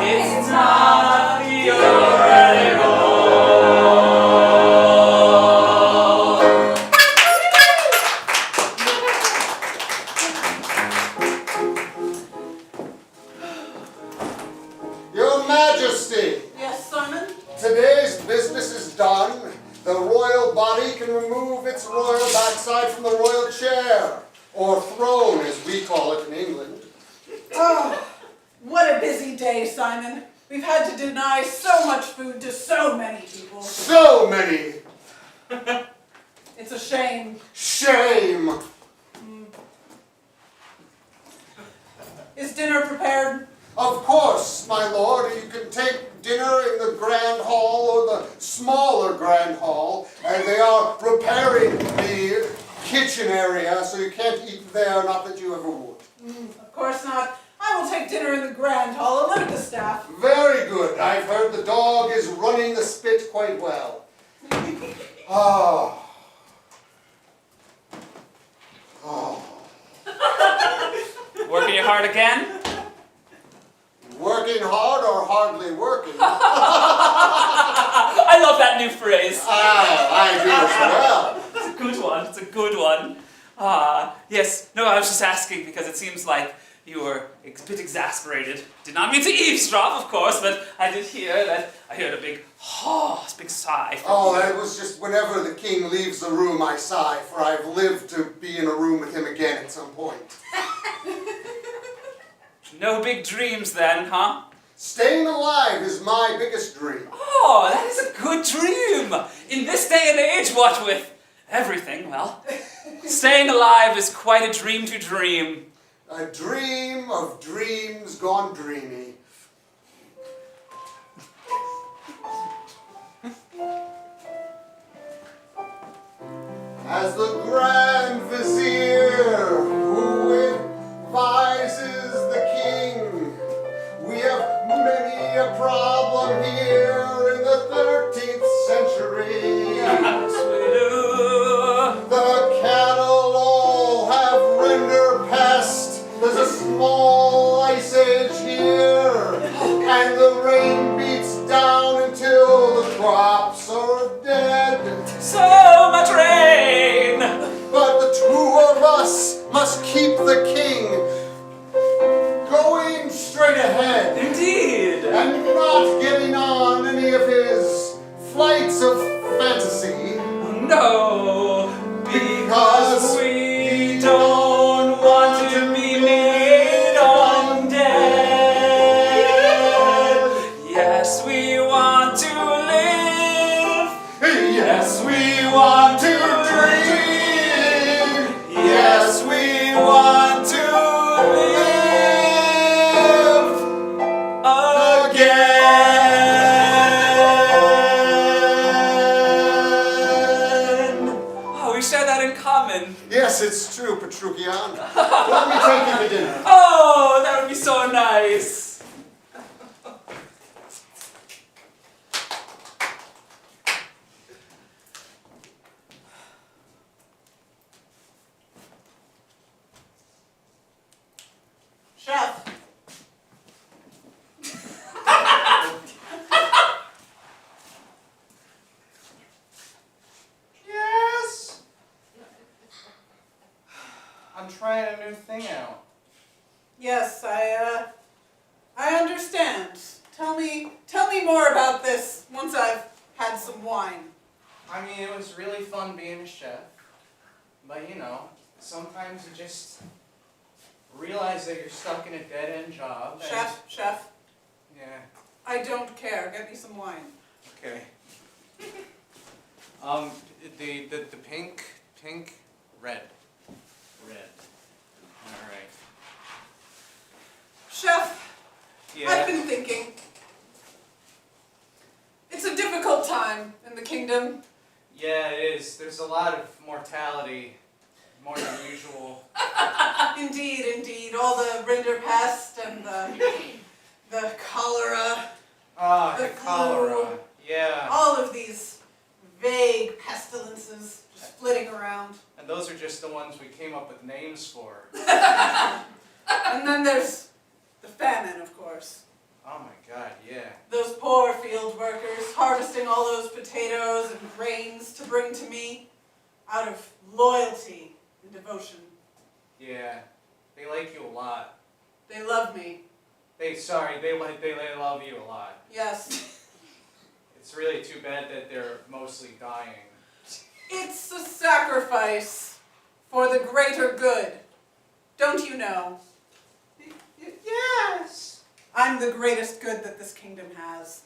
it's not theoretical. Your Majesty, Yes, Simon? today's business is done. The royal body can remove its royal backside from the royal chair, or throne as we call it in England. Oh, what a busy day, Simon. We've had to deny so much food to so many people. So many. It's a shame. Shame. Is dinner prepared? Of course, my lord, you can take dinner in the grand hall or the smaller grand hall, and they are repairing the kitchen area, so you can't eat there, not that you ever would. Of course not. I will take dinner in the grand hall along with the staff. Very good. I've heard the dog is running the spit quite well. Oh. Oh. Working you hard again? Working hard or hardly working? I love that new phrase. I do as well. It's a good one. It's a good one. Yes. No, I was just asking because it seems like you were a bit exasperated. Did not mean to eavesdrop, of course, but I did hear that. I heard a big sigh. Oh, that was just whenever the king leaves the room, I sigh, for I've lived to be in a room with him again at some point. No big dreams then, huh? Staying alive is my biggest dream. Oh, that is a good dream. In this day and age, what with everything, well, staying alive is quite a dream to dream. A dream of dreams gone dreamy. As the Grand Vizier who advises the king, we have many a problem here in the 13th century. Yes, we do. The cattle all have render pest. There's a small ice age here, and the rain beats down until the crops are dead. So much rain. But the two of us must keep the king going straight ahead Indeed. and not getting on any of his flights of fantasy. No, because we don't want to be made on dead. Yes, we want to live. Yes, we want to dream. Yes, we want to live. A Yes, it's true, Petruchian. Let me take you to dinner. Oh, that would be so nice. Chef, Yes. I'm trying a new thing out. yes, I understand. Tell me more about this once I've had some wine. I mean, it was really fun being a chef, but you know, sometimes you just realize that you're stuck in a dead-end job. and- Chef, Yeah. I don't care. Get me some wine. Okay. The pink, red. All right. Chef, I've Yeah. been thinking. It's a difficult time in the kingdom. Yeah, it is. There's a lot of mortality, more than usual. Indeed. All the rinderpest and the cholera, Ah, The the cholera. flu. Yeah. all of these vague pestilences just flitting around. And those are just the ones we came up with names for. And then there's the famine, of course. Oh my God, yeah. Those poor field workers harvesting all those potatoes and grains to bring to me out of loyalty and devotion. Yeah. They like you a lot. They love me. They love you a lot. Yes. It's really too bad that they're mostly dying. It's a sacrifice for the greater good. Don't you know? Yes! I'm the greatest good that this kingdom has.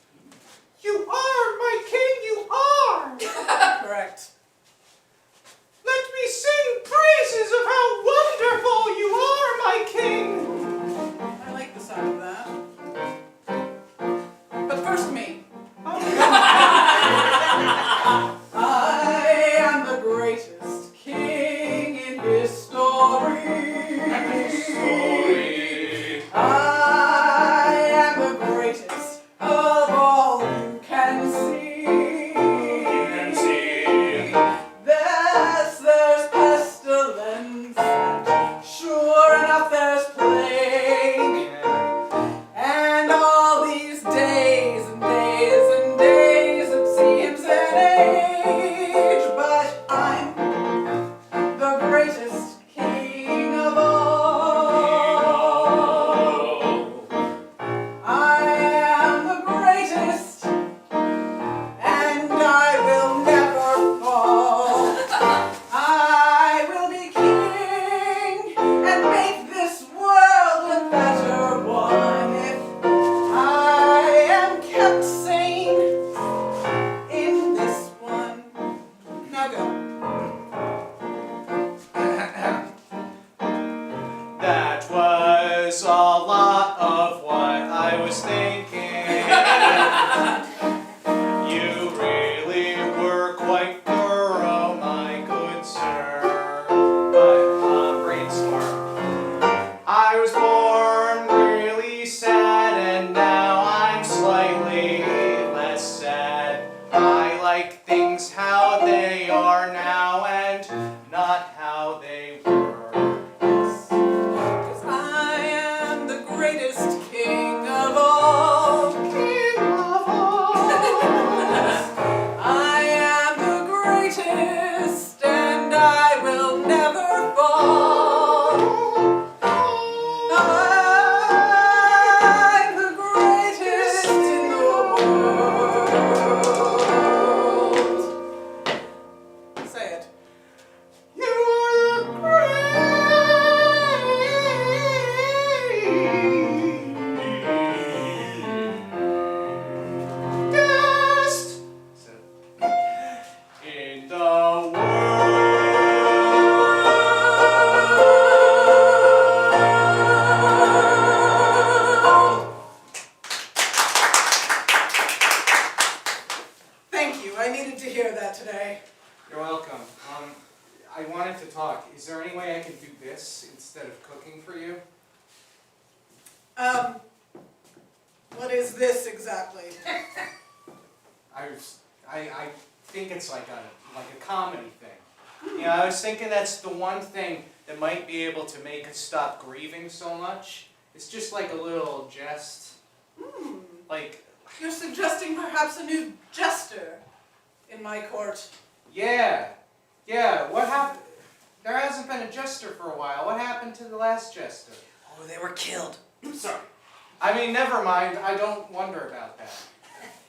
You are, my king, you are! Correct. Let me sing praises of how wonderful you are, my king! I like the sound of that. But first me. I am the greatest king in history. I am the greatest of all you can see. There's pestilence, and sure enough there's plague. And all these days and days and days, it seems an age, but I'm the greatest king of all. I am the greatest, and I will never fall. I will be king and make this world a better one if I am kept sane in this one. Now go. That was a lot of what I was thinking. You really were quite thorough, my good sir. But brainstorm. I was born really sad, and now I'm slightly less sad. I like things how they are now, and not how they were. 'Cause I am the greatest king of all. King of all. I am the greatest, and I will never fall. I'm the greatest in the world. Say it. You are the greatest in the world. Thank you. I needed to hear that today. You're welcome. I wanted to talk. Is there any way I can do this instead of cooking for you? What is this exactly? I think it's like a comedy thing. You know, I was thinking that's the one thing that might be able to make us stop grieving so much. It's just like a little jest. Like, You're suggesting perhaps a new jester in my court. yeah, what happened? There hasn't been a jester for a while. What happened to the last jester? Oh, they were killed. Sorry. I mean, never mind. I don't wonder about that.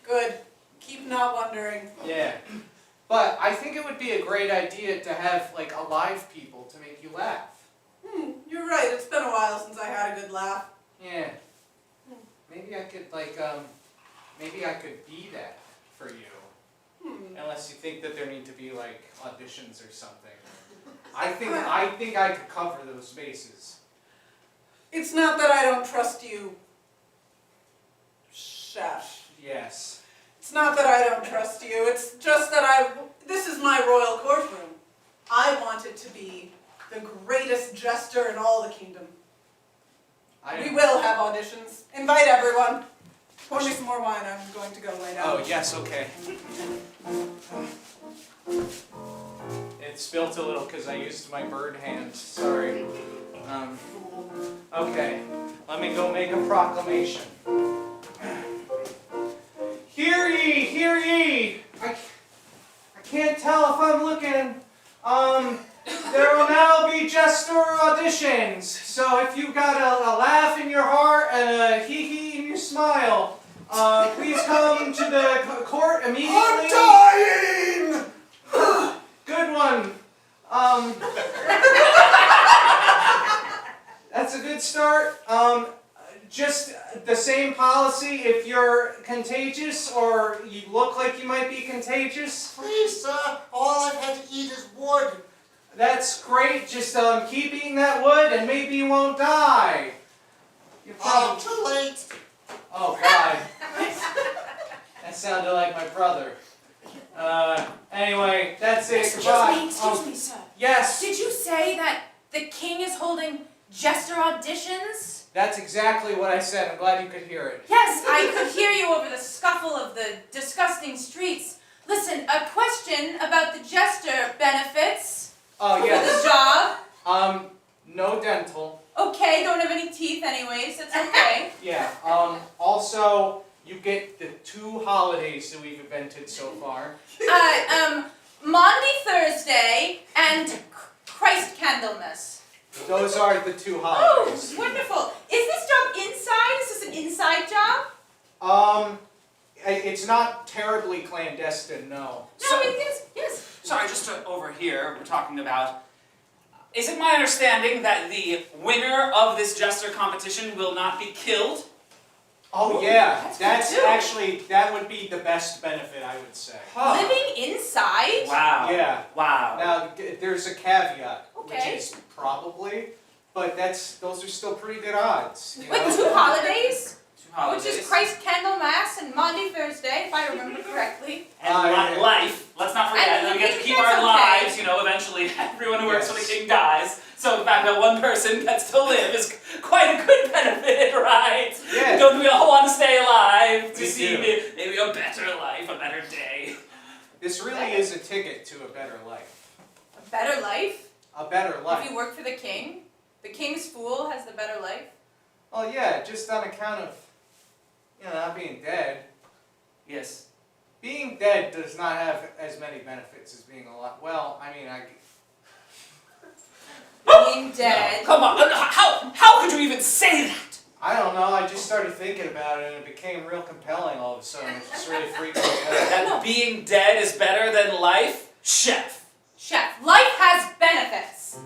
Good. Keep not wondering. Yeah. But I think it would be a great idea to have, like, alive people to make you laugh. You're right. It's been a while since I had a good laugh. Yeah. Maybe I could, like, maybe I could be that for you. Unless you think that there need to be, like, auditions or something. I think I could cover those bases. It's not that I don't trust you, Chef. Yes. It's not that I don't trust you. It's just that this is my royal courtroom. I want it to be the greatest jester in all the kingdom. We will have auditions. Invite everyone. Pour me some more wine. I'm going to go lay down. Oh, yes, okay. It spilt a little because I used my bird hand. Sorry. Okay. Let me go make a proclamation. Hear ye! Hear ye! I can't tell if I'm looking. There will now be jester auditions. So if you've got a laugh in your heart and a hee-hee in your smile, please come to the court immediately. I'm dying! Good one. That's a good start. Just the same policy if you're contagious or you look like you might be contagious. Please, sir, all I've had to eat is wood. That's great. Just keep eating that wood and maybe you won't die. You're probably... Too late. Oh, God. That sounded like my brother. Anyway, that's it. Goodbye. Excuse me, sir. Yes. Did you say that the king is holding jester auditions? That's exactly what I said. I'm glad you could hear it. Yes, I could hear you over the scuffle of the disgusting streets. Listen, a question about the jester benefits Oh, for yes. the job. No dental. Okay, don't have any teeth anyways, that's okay. Yeah. Also, you get the 2 holidays that we've invented so far. Maundy Thursday and Christ Candlemas. Those are the 2 Oh, holidays. wonderful. Is this job inside? Is this an inside job? It's not terribly clandestine, no. No, it is. Yes. Sorry, just to overhear, we're talking about... Is it my understanding that the winner of this jester competition will not be killed? Oh, yeah. that's That's good too. actually, that would be the best benefit, I would say. Living inside? Wow. Yeah. Wow. Now, there's a caveat, Okay. which is probably, but those are still pretty good odds. You With know? 2 holidays? 2 holidays. Which is Christ Candlemas and Maundy Thursday, if I remember correctly. And yeah. life. Let's not forget, And we get to keep that's our okay. lives, you know, eventually everyone who works for the Yes. king dies. So the fact that one person gets to live is quite a good benefit, right? Yeah. Don't we all want to stay alive to We see do. maybe a better life, a better day? This really is a ticket to a better life. A better life? A better life. If you work for the king? The king's fool has the better life? Oh yeah, just on account of, not being dead. Yes. Being dead does not have as many benefits as being alive. Well, I mean, Being dead. Come on, how could you even say that? I don't know, I just started thinking about it and it became real compelling all of a sudden. It's just really freaking me out. That being dead is better than life? Chef. Chef, life has benefits.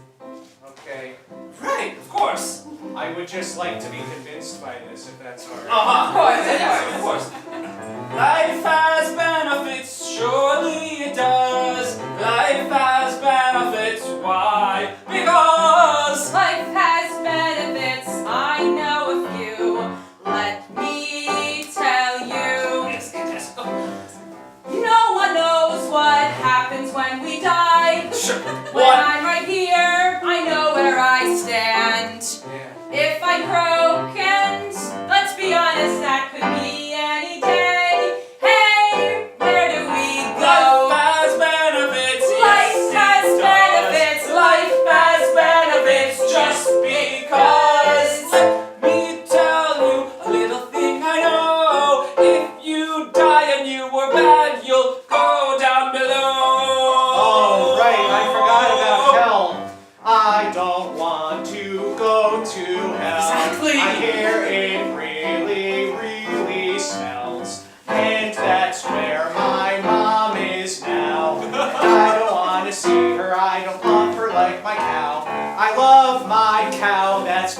Okay, Right, of course. I would just like to be convinced by this if that's alright. Of course, yes, of course. Life has benefits, surely it does. Life has benefits, why? Because Life has benefits, I know a few. Let me tell you. yes, yes. No one knows what happens when we die. Sure. When One. I'm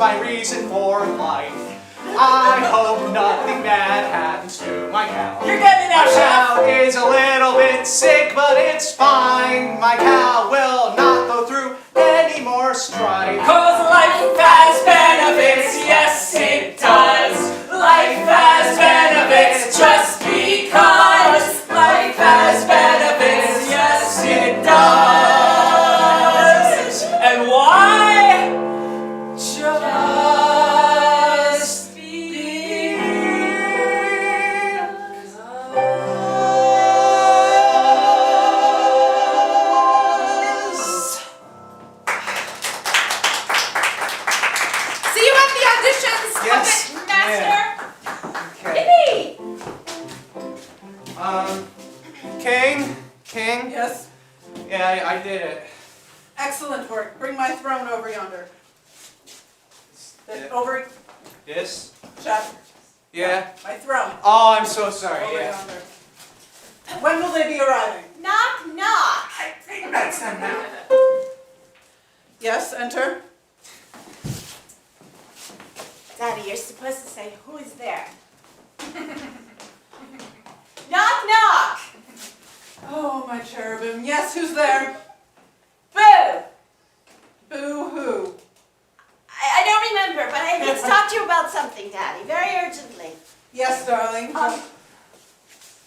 my reason for life. I hope nothing bad happens to my cow. You're getting it My out, Chef. cow is a little bit sick, but it's fine. My cow will not go through any more strife. Cause life has benefits, yes it does. Life has benefits just because. Life has benefits, yes it does. And why? Just because. See you at the auditions, Yes. puppet master. Okay. King? Yes. Yeah, I did it. Excellent work. Bring my throne over yonder. Over, Yes? Chef. Yeah? My throne. Oh, I'm so sorry, Over yeah. yonder. When will they be arriving? Knock, knock. I think that's them now. Yes, enter. Daddy, you're supposed to say, who is there? Knock, knock. Oh, my cherubim. Yes, who's there? Boo. Boo-hoo. I don't remember, but I need to talk to you about something, Daddy, very urgently. Yes, darling.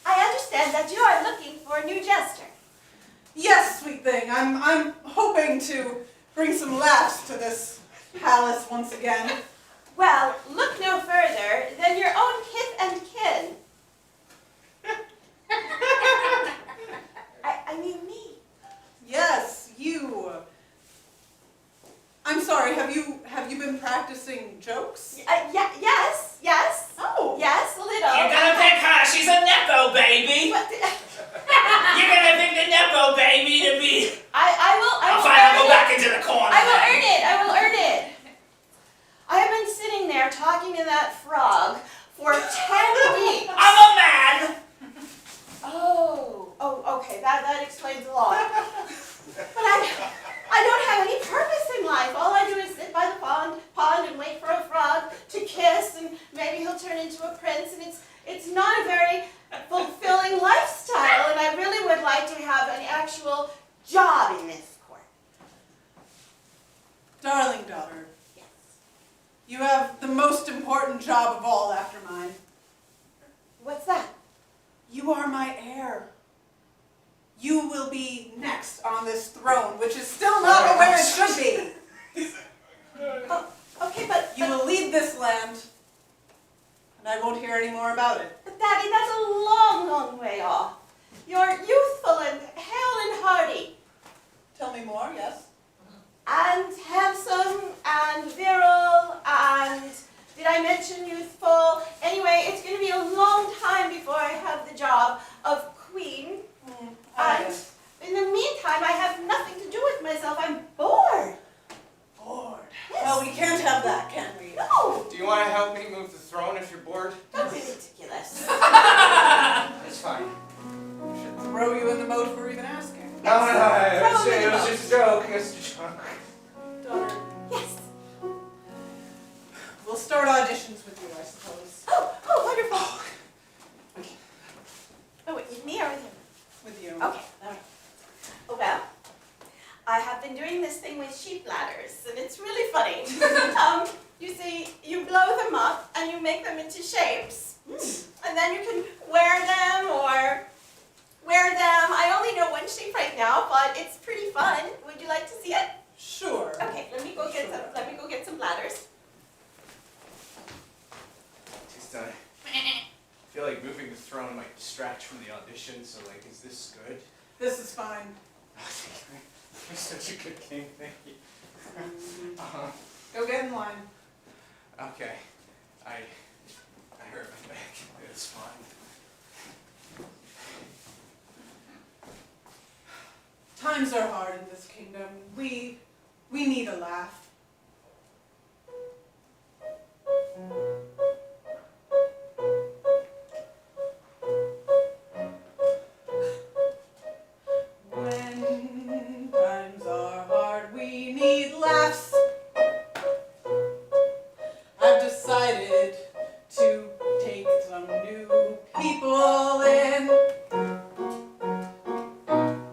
I understand that you are looking for a new jester. Yes, sweet thing. I'm hoping to bring some laughs to this palace once again. Well, look no further than your own kith and kin. I mean me. Yes, you. I'm sorry. Have you been practicing jokes? Yes. Oh. Yes, a little. You're gonna pick her, she's a Nepo baby. But, You're gonna pick the Nepo baby to be. I will Fine, I'll go earn back it. into the corner. I will earn it. I have been sitting there talking to that frog for 10 weeks. I'm a man. Oh, okay, that explains a lot. But I don't have any purpose in life. All I do is sit by the pond and wait for a frog to kiss, and maybe he'll turn into a prince, and it's not a very fulfilling lifestyle, and I really would like to have an actual job in this court. Darling daughter, Yes. you have the most important job of all after mine. What's that? You are my heir. You will be next on this throne, which is still not where it should be. Oh, okay, but You will lead this land, and I won't hear any more about it. But Daddy, that's a long, long way off. You're youthful and hale and hearty, Tell me more, yes? and handsome and virile, and did I mention youthful? Anyway, it's going to be a long time before I have the job of queen. And in the meantime, I have nothing to do with myself. I'm bored. Bored. Yes. Well, we can't have that, can we? No, Do you want to help me move the throne if you're bored? don't be ridiculous. It's fine. Should throw you in the moat for even asking. No, Throw me it the was moat. just a joke. It's just a joke. Daughter, Yes. we'll start auditions with you, I suppose. Oh, wonderful. Oh, wait, with me or with him? With you. Okay, all right. Oh, well, I have been doing this thing with sheep ladders, and it's really funny. You see, you blow them up, and you make them into shapes, and then you can wear them or wear them. I only know one shape right now, but it's pretty fun. Would you like to see it? Sure. Okay, let me go get some ladders. Just, I feel like moving the throne might distract from the audition, so like, is this good? This is fine. You're such a good king, thank you. Go get in line. Okay, I hurt my back. It's fine. Times are hard in this kingdom. We need a laugh. When times are hard, we need laughs. some new people in.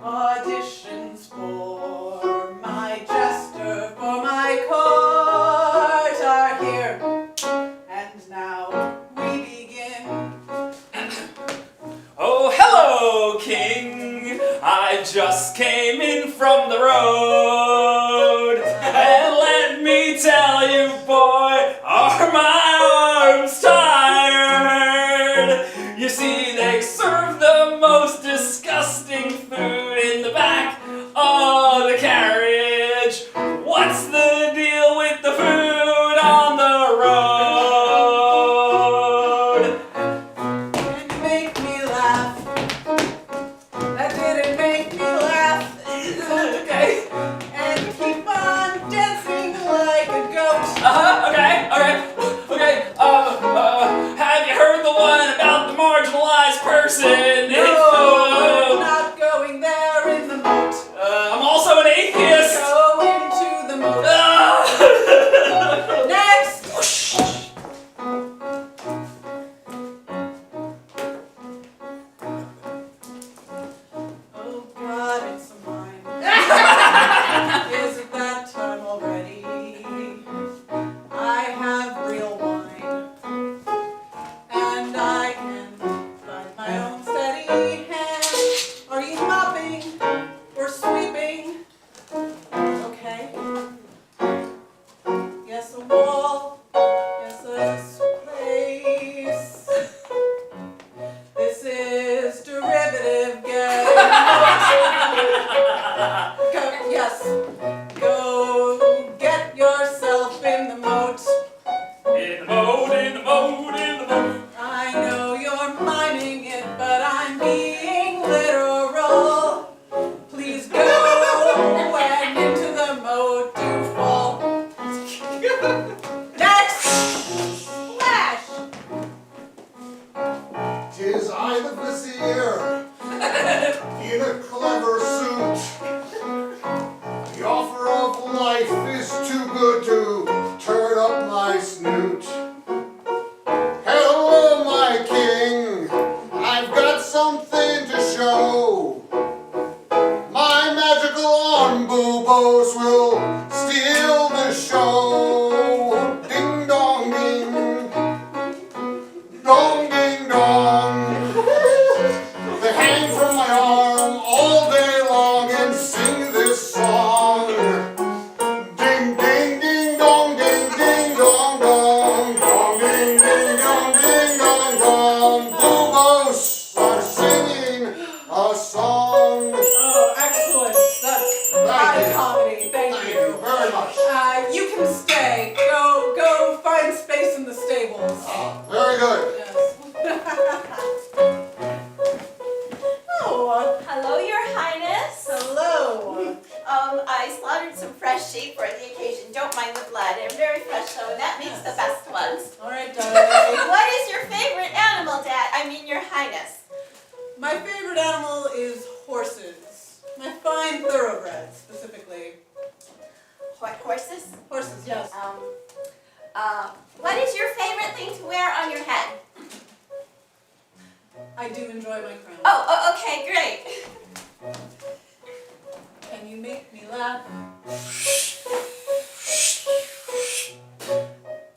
Auditions for my jester, for my court are here. And now we begin. Oh, hello, King. I just came in from the road. And let me tell you, boy, are my arms tired? You see, they serve the most disgusting food in the back of the carriage. What's the deal with the food on the road? And you make me laugh. That didn't make me laugh. Okay. And keep on dancing like a goat. Okay. Have you heard the one about the marginalized person? No, I'm not going there in the moat. I'm also an atheist. Go into the moat. Next! Oh God, it's mine. Is it that time already? I have real wine, and I can find my own steady hand. Are you mopping or sweeping? Okay. Yes, a wall. Yes, a place. This is derivative getting Go, yes. Go get yourself in the moat. In the moat. I know you're miming it, but I'm being literal. Please go and into the moat you fall. Next! Splash! 'Tis I the vizier, in a clever suit. The offer of life is too good to turn up my snoot. Hello, my king, I've got something to show. My magical arm boobos will steal the show. Ding dong ding, dong ding dong. They hang from my arm all day long and sing this song. Ding ding ding dong ding ding dong dong. Dong ding ding dong ding dong dong. Boobos are singing a song. Oh, excellent. That's high comedy. Thank Thank you. you very much. You can stay. Go find space in the stables. Very good. Yes. Oh, Hello, Your Highness. hello. I slaughtered some fresh sheep for the occasion. Don't mind the blood. They're very fresh, so that makes the best ones. All right, darling. What is your favorite animal, Your Highness? My favorite animal is horses. My fine thoroughbreds, specifically. Horses? Horses, yes. What is your favorite thing to wear on your head? I do enjoy my crown. Oh, okay, great. Can you make me laugh?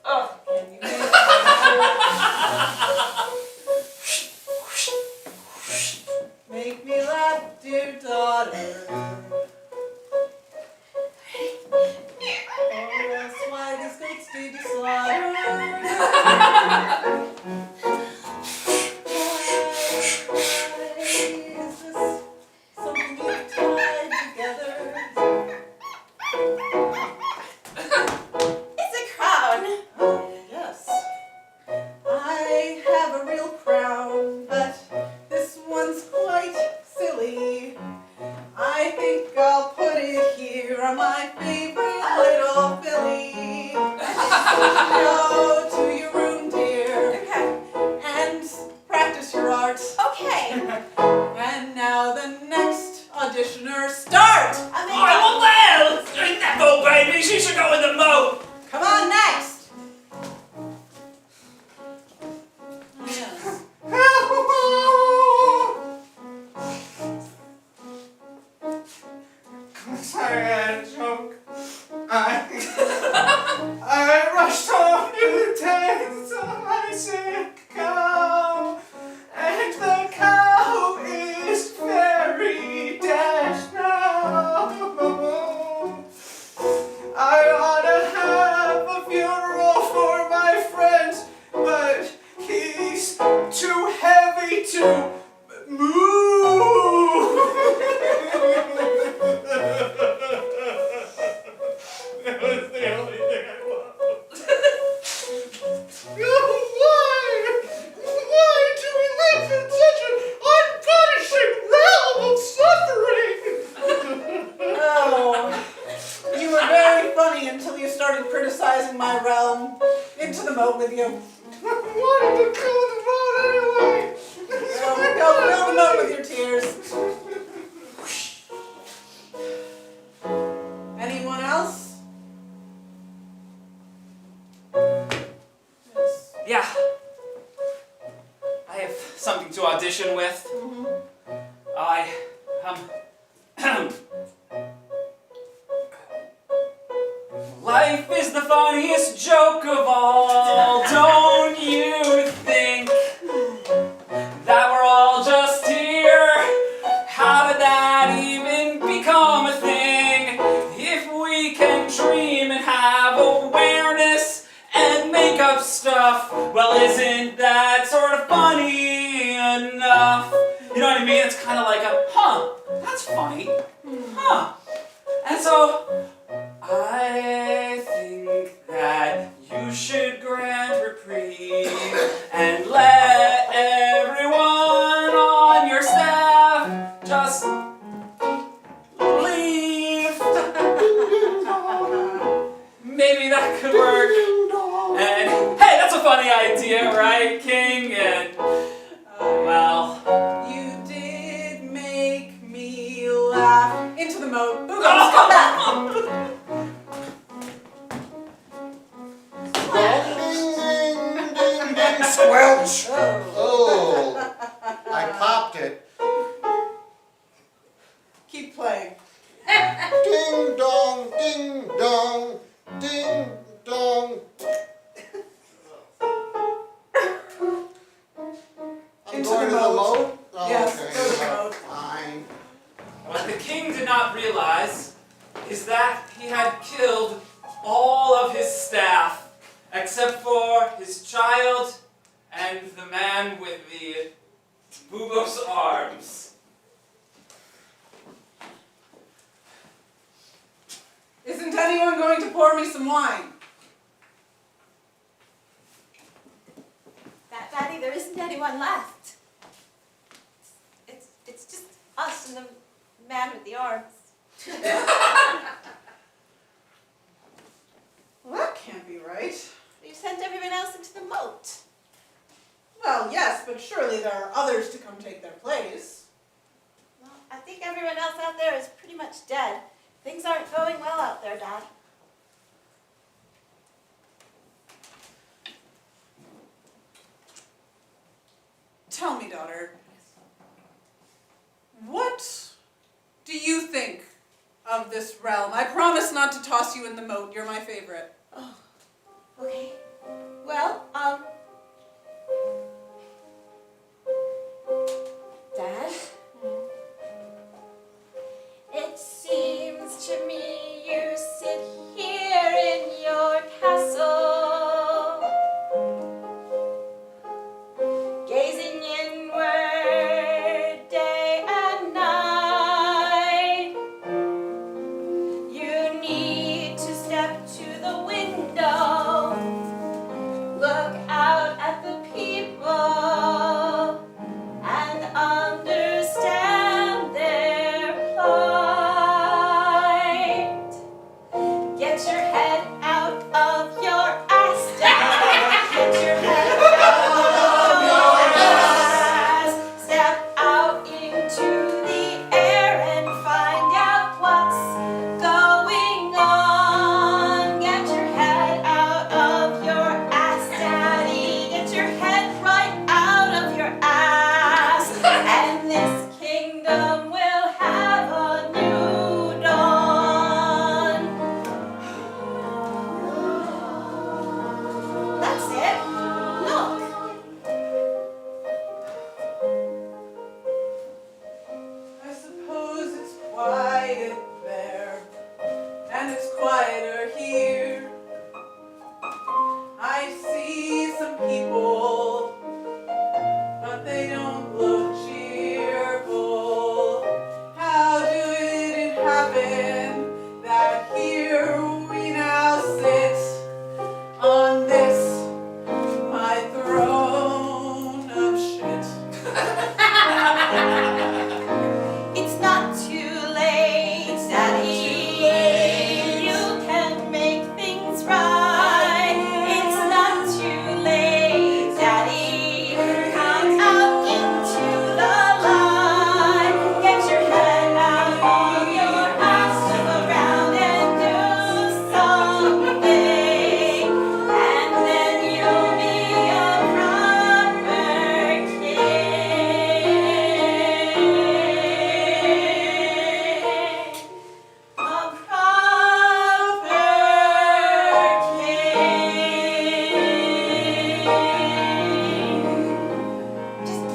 Oh, Can you make me laugh? Make me laugh, dear daughter. Oh, that's why these goats did you slaughter. Is this something you've tied together? it's a crown. Oh, yes. I have a real crown, but this one's quite silly. I think I'll put it here on my favorite little filly. Go to your room, dear, Okay. and practice your art. Okay. And now the next auditioner, start! That baby, she should go in the moat. Come on, next! Yes. to move. That was the only thing I loved. Why do we live in such an unpunishing realm of suffering? Oh, you were very funny until you started criticizing my realm. Into the moat with you. Wanted to fill the road anyway. Go fill the moat with your tears. Anyone else? Yeah. I have something to audition with. Life is the funniest joke of all. Don't you think that we're all just here? How did that even become a thing? If we can dream and have awareness and make up stuff, well, isn't that sort of funny enough? You know what I mean? It's kind of like that's funny. And so, I think that you should grant reprieve and let everyone on your staff just leave. Maybe that could work. And hey, that's a funny idea, right, King? And well, You did make me laugh. Into the moat. Who goes? Come back. Squelch! Oh. Oh, I popped it. Keep playing. Ding dong, ding dong, ding dong. I'm Into going the to the moat. moat? Oh, Yes, okay. go to the moat. Fine. what the king did not realize is that he had killed all of his staff, except for his child and the man with the bubo's arms. Isn't anyone going to pour me some wine? Daddy, there isn't anyone left. It's just us and the man with the arms. Well, that can't be right. You sent everyone else into the moat. Well, yes, but surely there are others to come take their place. Well, I think everyone else out there is pretty much dead. Things aren't going well out there, Dad. Tell me, daughter, what do you think of this realm? I promise not to toss you in the moat. You're my favorite. Oh, okay. Well, Dad? It seems to me you sit here in your castle, gazing inward day and night. You need to step to the window, look out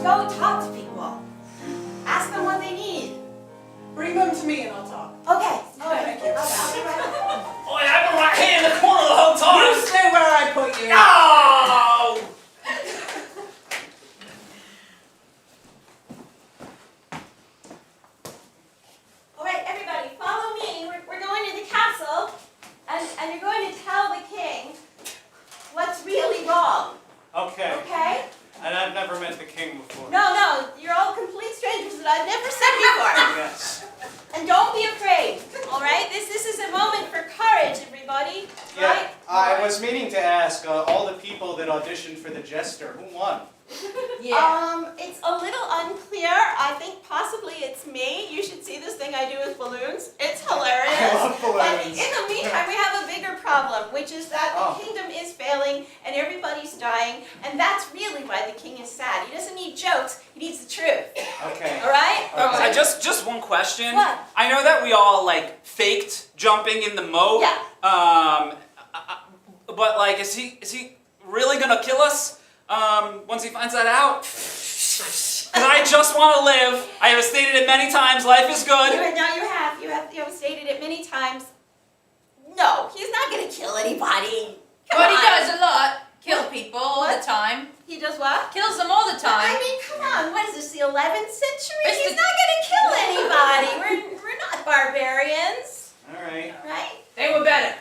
Go talk to people. Ask them what they need. Bring them to me and I'll talk. Okay. All right. Thank you. I'll be right back. Oh, I've been right here in the corner the whole time. You stay where I put you. No! All right, everybody, follow me. We're going to the castle, and you're going to tell the king what's really wrong. Okay. Okay? And I've never met the king before. No, you're all complete strangers that I've never seen before. Yes. And don't be afraid. All right? This is a moment for courage, everybody. Yeah, Right? I was meaning to ask all the people that auditioned for the Jester, who won? It's a little unclear. I think possibly it's me. You should see this thing I do with balloons. It's hilarious. I love But balloons. in the meantime, we have a bigger problem, which is that Oh. the kingdom is failing and everybody's dying, and that's really why the king is sad. He doesn't need jokes, he needs the truth. Okay. All right? I just one question. What? I know that we all like faked jumping in the moat. Yeah. But like, is he really gonna kill us? Once he finds that out? Because I just want to live. I have stated it many times. Life is good. You have stated it many times. No, he's not gonna kill anybody. Come But he on. does a lot. Kill people all What? the time. He does what? Kills them all the time. I mean, come on, what is this, the 11th century? It's He's the- not gonna kill anybody. We're not barbarians, All right. right? They were better.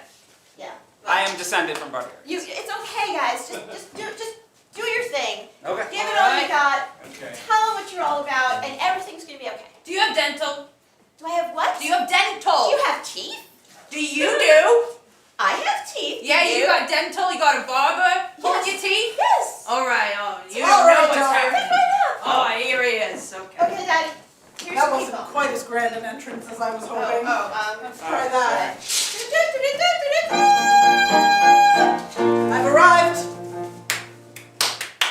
Yeah. I am descended from barbarians. It's okay, guys. Just do your thing. Okay. Give it all you Alright. got. Okay. Tell them what you're all about, and everything's gonna be okay. Do you have dental? Do I have what? Do you have dental? Do you have teeth? Do you do? I have teeth. Yeah, Do you got dental. You got a barber. Pull Yes. your teeth. Yes. All right. Oh, you All don't right, know what's darling. happening. Oh. Oh, here he is. Okay. Okay, Daddy. Here's That some wasn't people. quite as grand an entrance as I was hoping. Let's try Alright, that. I've arrived.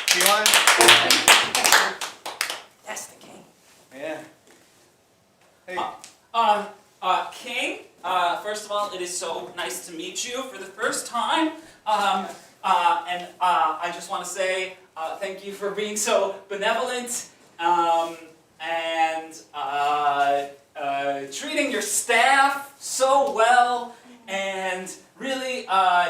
Do you want? That's the king. Yeah. Hey. King, first of all, it is so nice to meet you for the first time. And I just want to say thank you for being so benevolent and treating your staff so well and really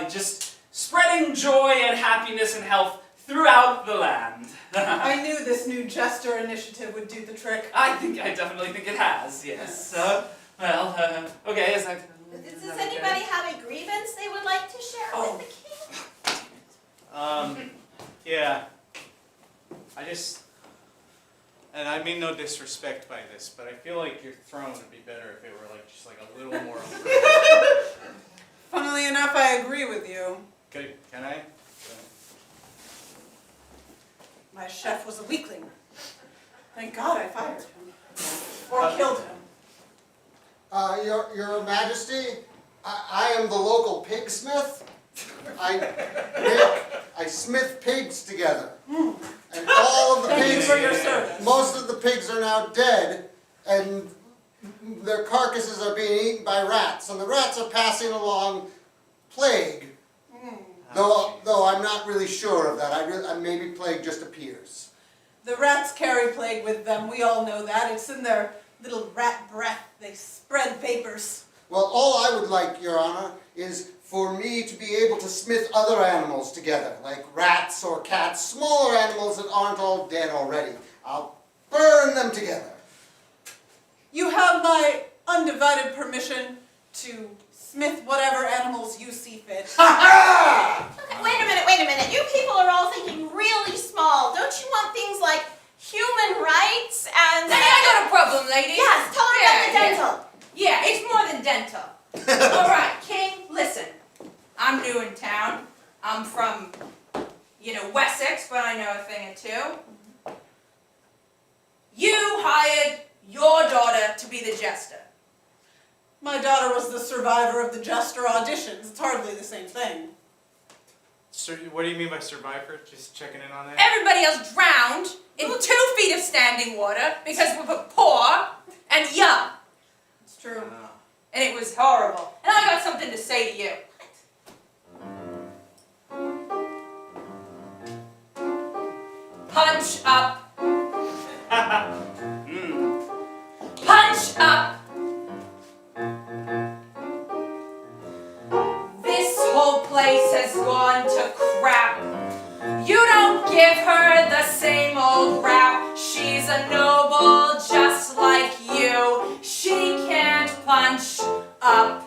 just spreading joy and happiness and health throughout the land. I knew this new Jester initiative would do the trick. I definitely think it has, yes. Okay, is that... Does anybody have a grievance they would like to share Oh. with the king? Yeah. And I mean no disrespect by this, but I feel like your throne would be better if it were like just like a little more. Funnily enough, I agree with you. Can I? My chef was a weakling. Thank God I fired him. Or killed him. Your Majesty, I am the local pigsmith. I smith pigs together. And all of the Thank you pigs, for your service. most of the pigs are now dead, and their carcasses are being eaten by rats, and the rats are passing along plague. Though I'm not really sure of that. Maybe plague just appears. The rats carry plague with them. We all know that. It's in their little rat breath. They spread vapors. Well, all I would like, Your Honor, is for me to be able to smith other animals together, like rats or cats, smaller animals that aren't all dead already. I'll burn them together. You have my undivided permission to smith whatever animals you see fit. Okay, wait a minute. You people are all thinking really small. Don't you want things like human rights and... Hey, I got a problem, lady. Yes, tell her about the dental. Yeah, it's more than dental. All right, King, listen. I'm new in town. I'm from, Wessex, but I know a thing or two. You hired your daughter to be the jester. My daughter was the survivor of the Jester auditions. It's hardly the same thing. What do you mean by survivor? Just checking in on that? Everybody else drowned in 2 feet of standing water because we were poor and young. It's true. And it was horrible. And I got something to say to you. Punch up. is a noble just like you. She can't punch up.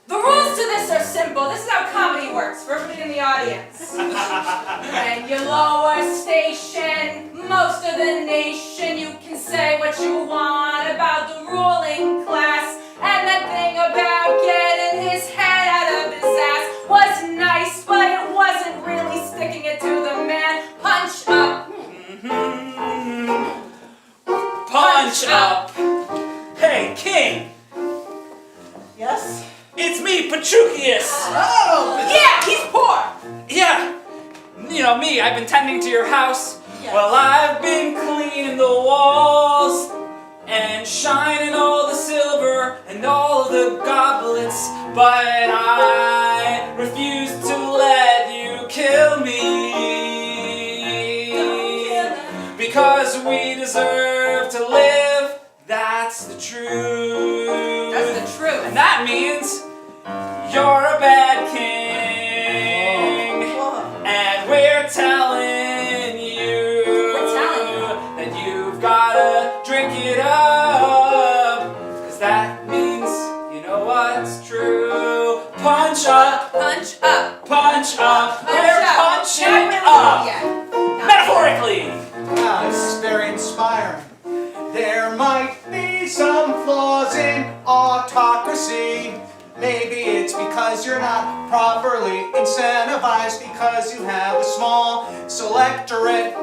The rules to this are simple. This is how comedy works for everybody in the audience. When you lower station, most of the nation, you can say what you want about the ruling class. And that thing about getting his head out of his ass was nice, but it wasn't really sticking it to the man. Punch up. Punch up. Hey, King. Yes? It's me, Petruchius. Oh! Yeah, he's poor. Yeah. You know me, I've been tending to your house. Yes. Well, I've been cleaning the walls and shining all the silver and all the goblets, but I refuse to let you kill me. Because we deserve to live, that's the truth. That's the truth. And that means you're a bad king. And we're telling you that you've gotta drink it up. Cause that means you know what's true. Punch up, Punch up. punch up. Punch We're up. punching Not up. yet. Metaphorically. Wow, this is very inspiring. There might be some flaws in autocracy. Maybe it's because you're not properly incentivized because you have a small selectorate.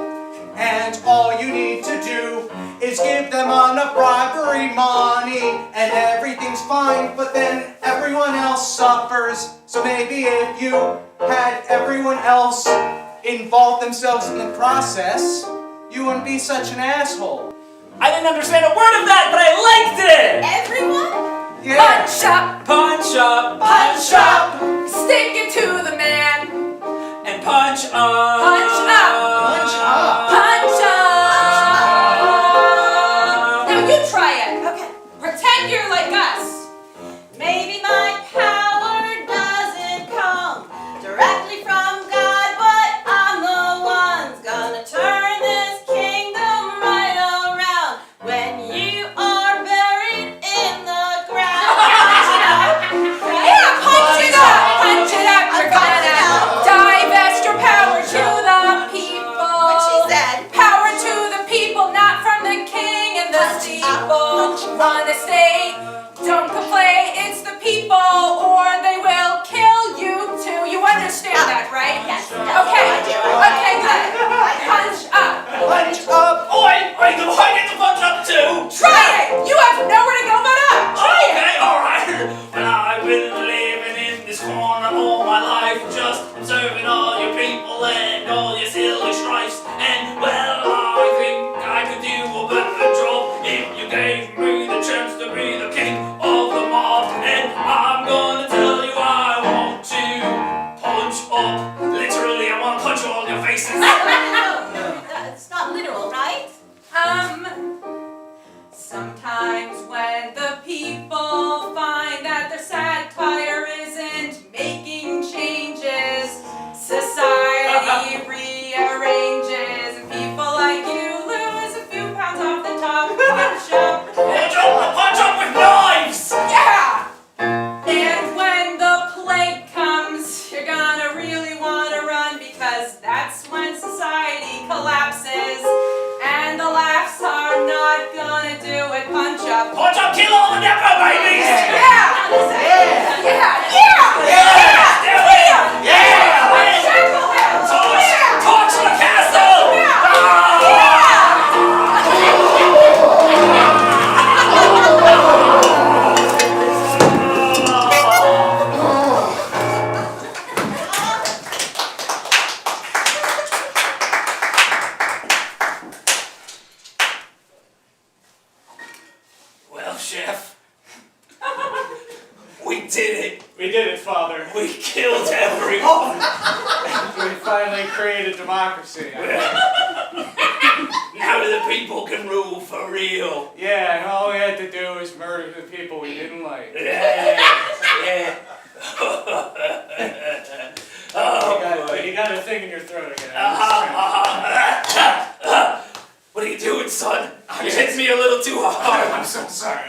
And all you need to do is give them enough bribery money and everything's fine, but then everyone else suffers. So maybe if you had everyone else involve themselves in the process, you wouldn't be such an asshole. I didn't understand a word of that, but I liked it! Everyone? Yeah. Punch up. Punch up, Punch up. Stick it to the man. and punch up. Punch up. Punch up. Punch up. Now you try it. Okay. Pretend you're like us. Maybe my power doesn't come directly from God, but I'm the one's gonna turn this kingdom right around. When you are buried in the ground. Yeah, punch it up. Punch it up. You're gonna divest your power to the people. What she said. Power to the people, not from the king and the steeple. Run a state, don't complain, it's the people, or they will kill you too. You understand that, right? Yes. Okay. Okay, good. Punch up. Punch up. Oi, I get to punch up too. Try it. You have nowhere to go but up. Try it. Okay, alright. Well, I've been living in this corner all my life, just observing all your people and all your silly strifes. And well, I think I could do a better job if you gave me the chance to be the king of the mob. And I'm gonna tell you I want to punch up. Literally, I want to punch all your faces. No, it's not literal, right? Sometimes when the people find that their satire isn't making changes, society rearranges, and people like you lose a few pounds off the top. Punch up. Punch up with knives! Yeah! And when the plague comes, you're gonna really wanna run because that's when society collapses. And the laughs are not gonna do it. Punch up. Punch up, kill all the Nepo babies! Yeah! Now listen. Yeah! Yeah! Yeah! Do it! Yeah! Shackle him! Yeah! Torch the castle! Well, Chef, we did it. We did it, Father. We killed everyone. We finally created democracy. Now the people can rule for real. Yeah, and all we had to do was murder the people we didn't like. Yeah. Oh, boy. You got a thing in your throat again. What are you doing? son. You hit me a little too hard. I'm so sorry.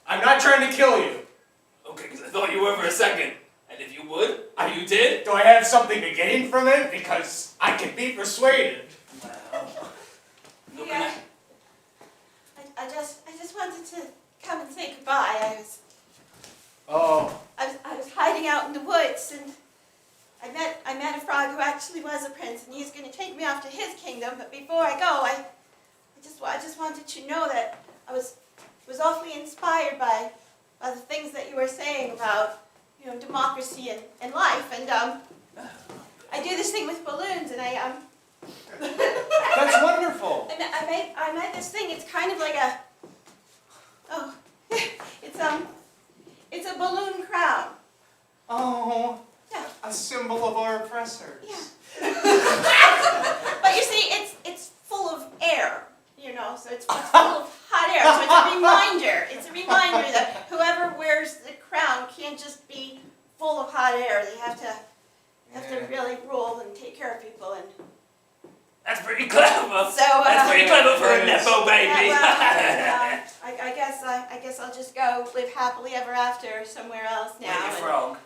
I'm not trying to kill you. Okay, because I thought you were for a second. And if you would, you did? Do I have something to gain from it? Because I can be persuaded. Well, looking Yeah. at... I just wanted to come and say goodbye. Oh, I was hiding out in the woods, and I met a frog who actually was a prince, and he's going to take me off to his kingdom. But before I go, I just wanted to know that I was awfully inspired by the things that you were saying about, you know, democracy and life. And I do this thing with balloons, and that's wonderful. I made this thing. It's kind of like it's a balloon crown. Oh, Yeah. a symbol of our oppressors. Yeah. But you see, it's full of air, you know, so it's full of hot air. So it's a reminder. It's a reminder that whoever wears the crown can't just be full of hot air. They have to really rule and take care of people. And That's pretty clever. so That's pretty clever for a Nepo baby. yeah, well, I guess I'll just go live happily ever after somewhere else now. With your And- frog.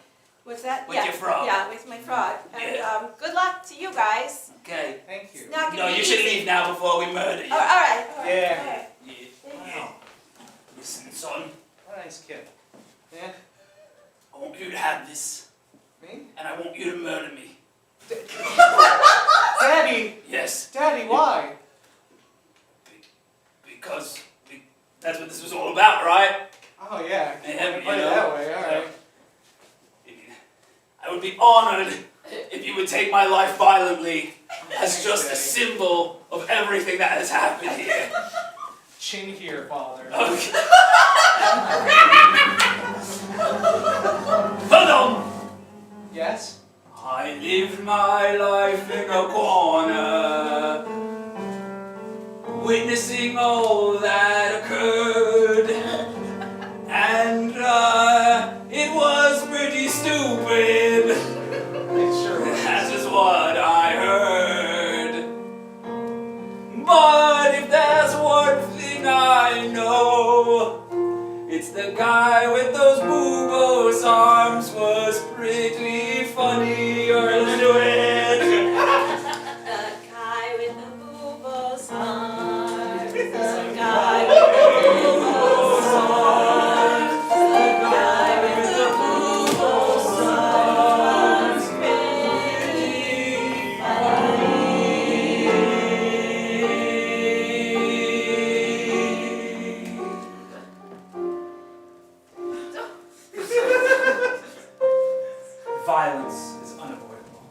What's that? With Yeah. your frog. Yeah, with my frog. And Yeah. good luck to you guys. Okay. Thank you. It's not gonna No, be you should easy. leave now before we murder you. Oh, all right. Yeah. All right. Yeah. Wow. Listen, son, What a nice kid. Yeah. I want you to have this, Me? and I want you to murder me. Daddy! Yes, Daddy, why? because that's what this was all about, right? Oh, yeah. Yeah, Put it you know. that way, alright. I would be honored if you would take my life violently as just a Daddy. symbol of everything that has happened here. Chin here, father. Okay. Hold on! Yes? I lived my life in a corner, witnessing all that occurred, and it was pretty stupid. It sure was. That is what I heard. But if there's one thing I know, it's the guy with those bulbous arms was pretty funny. You're into it. The guy with the bulbous arms. The guy with the bulbous arms. The guy with the bulbous arms. Pretty Violence is unavoidable.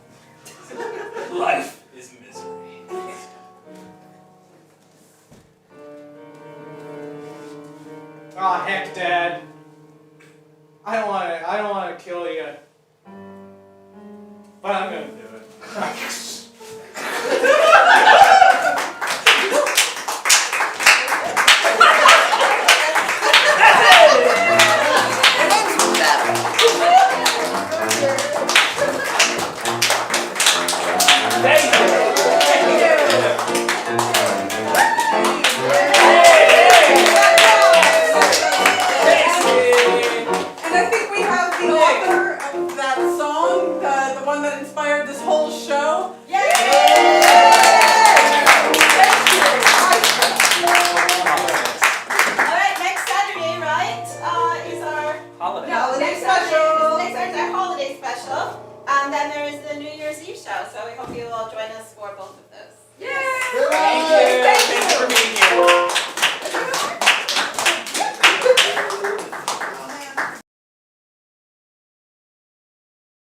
Life is misery. Aw, heck, Dad. I don't wanna kill you. But I'm gonna do it. Thank you. And I think we have the author of that song, the one that inspired this whole show. All right, next Saturday, right, is our Holiday. next special. Next Saturday is our holiday special, and then there is the New Year's Eve show. So we hope you will join us for both of those.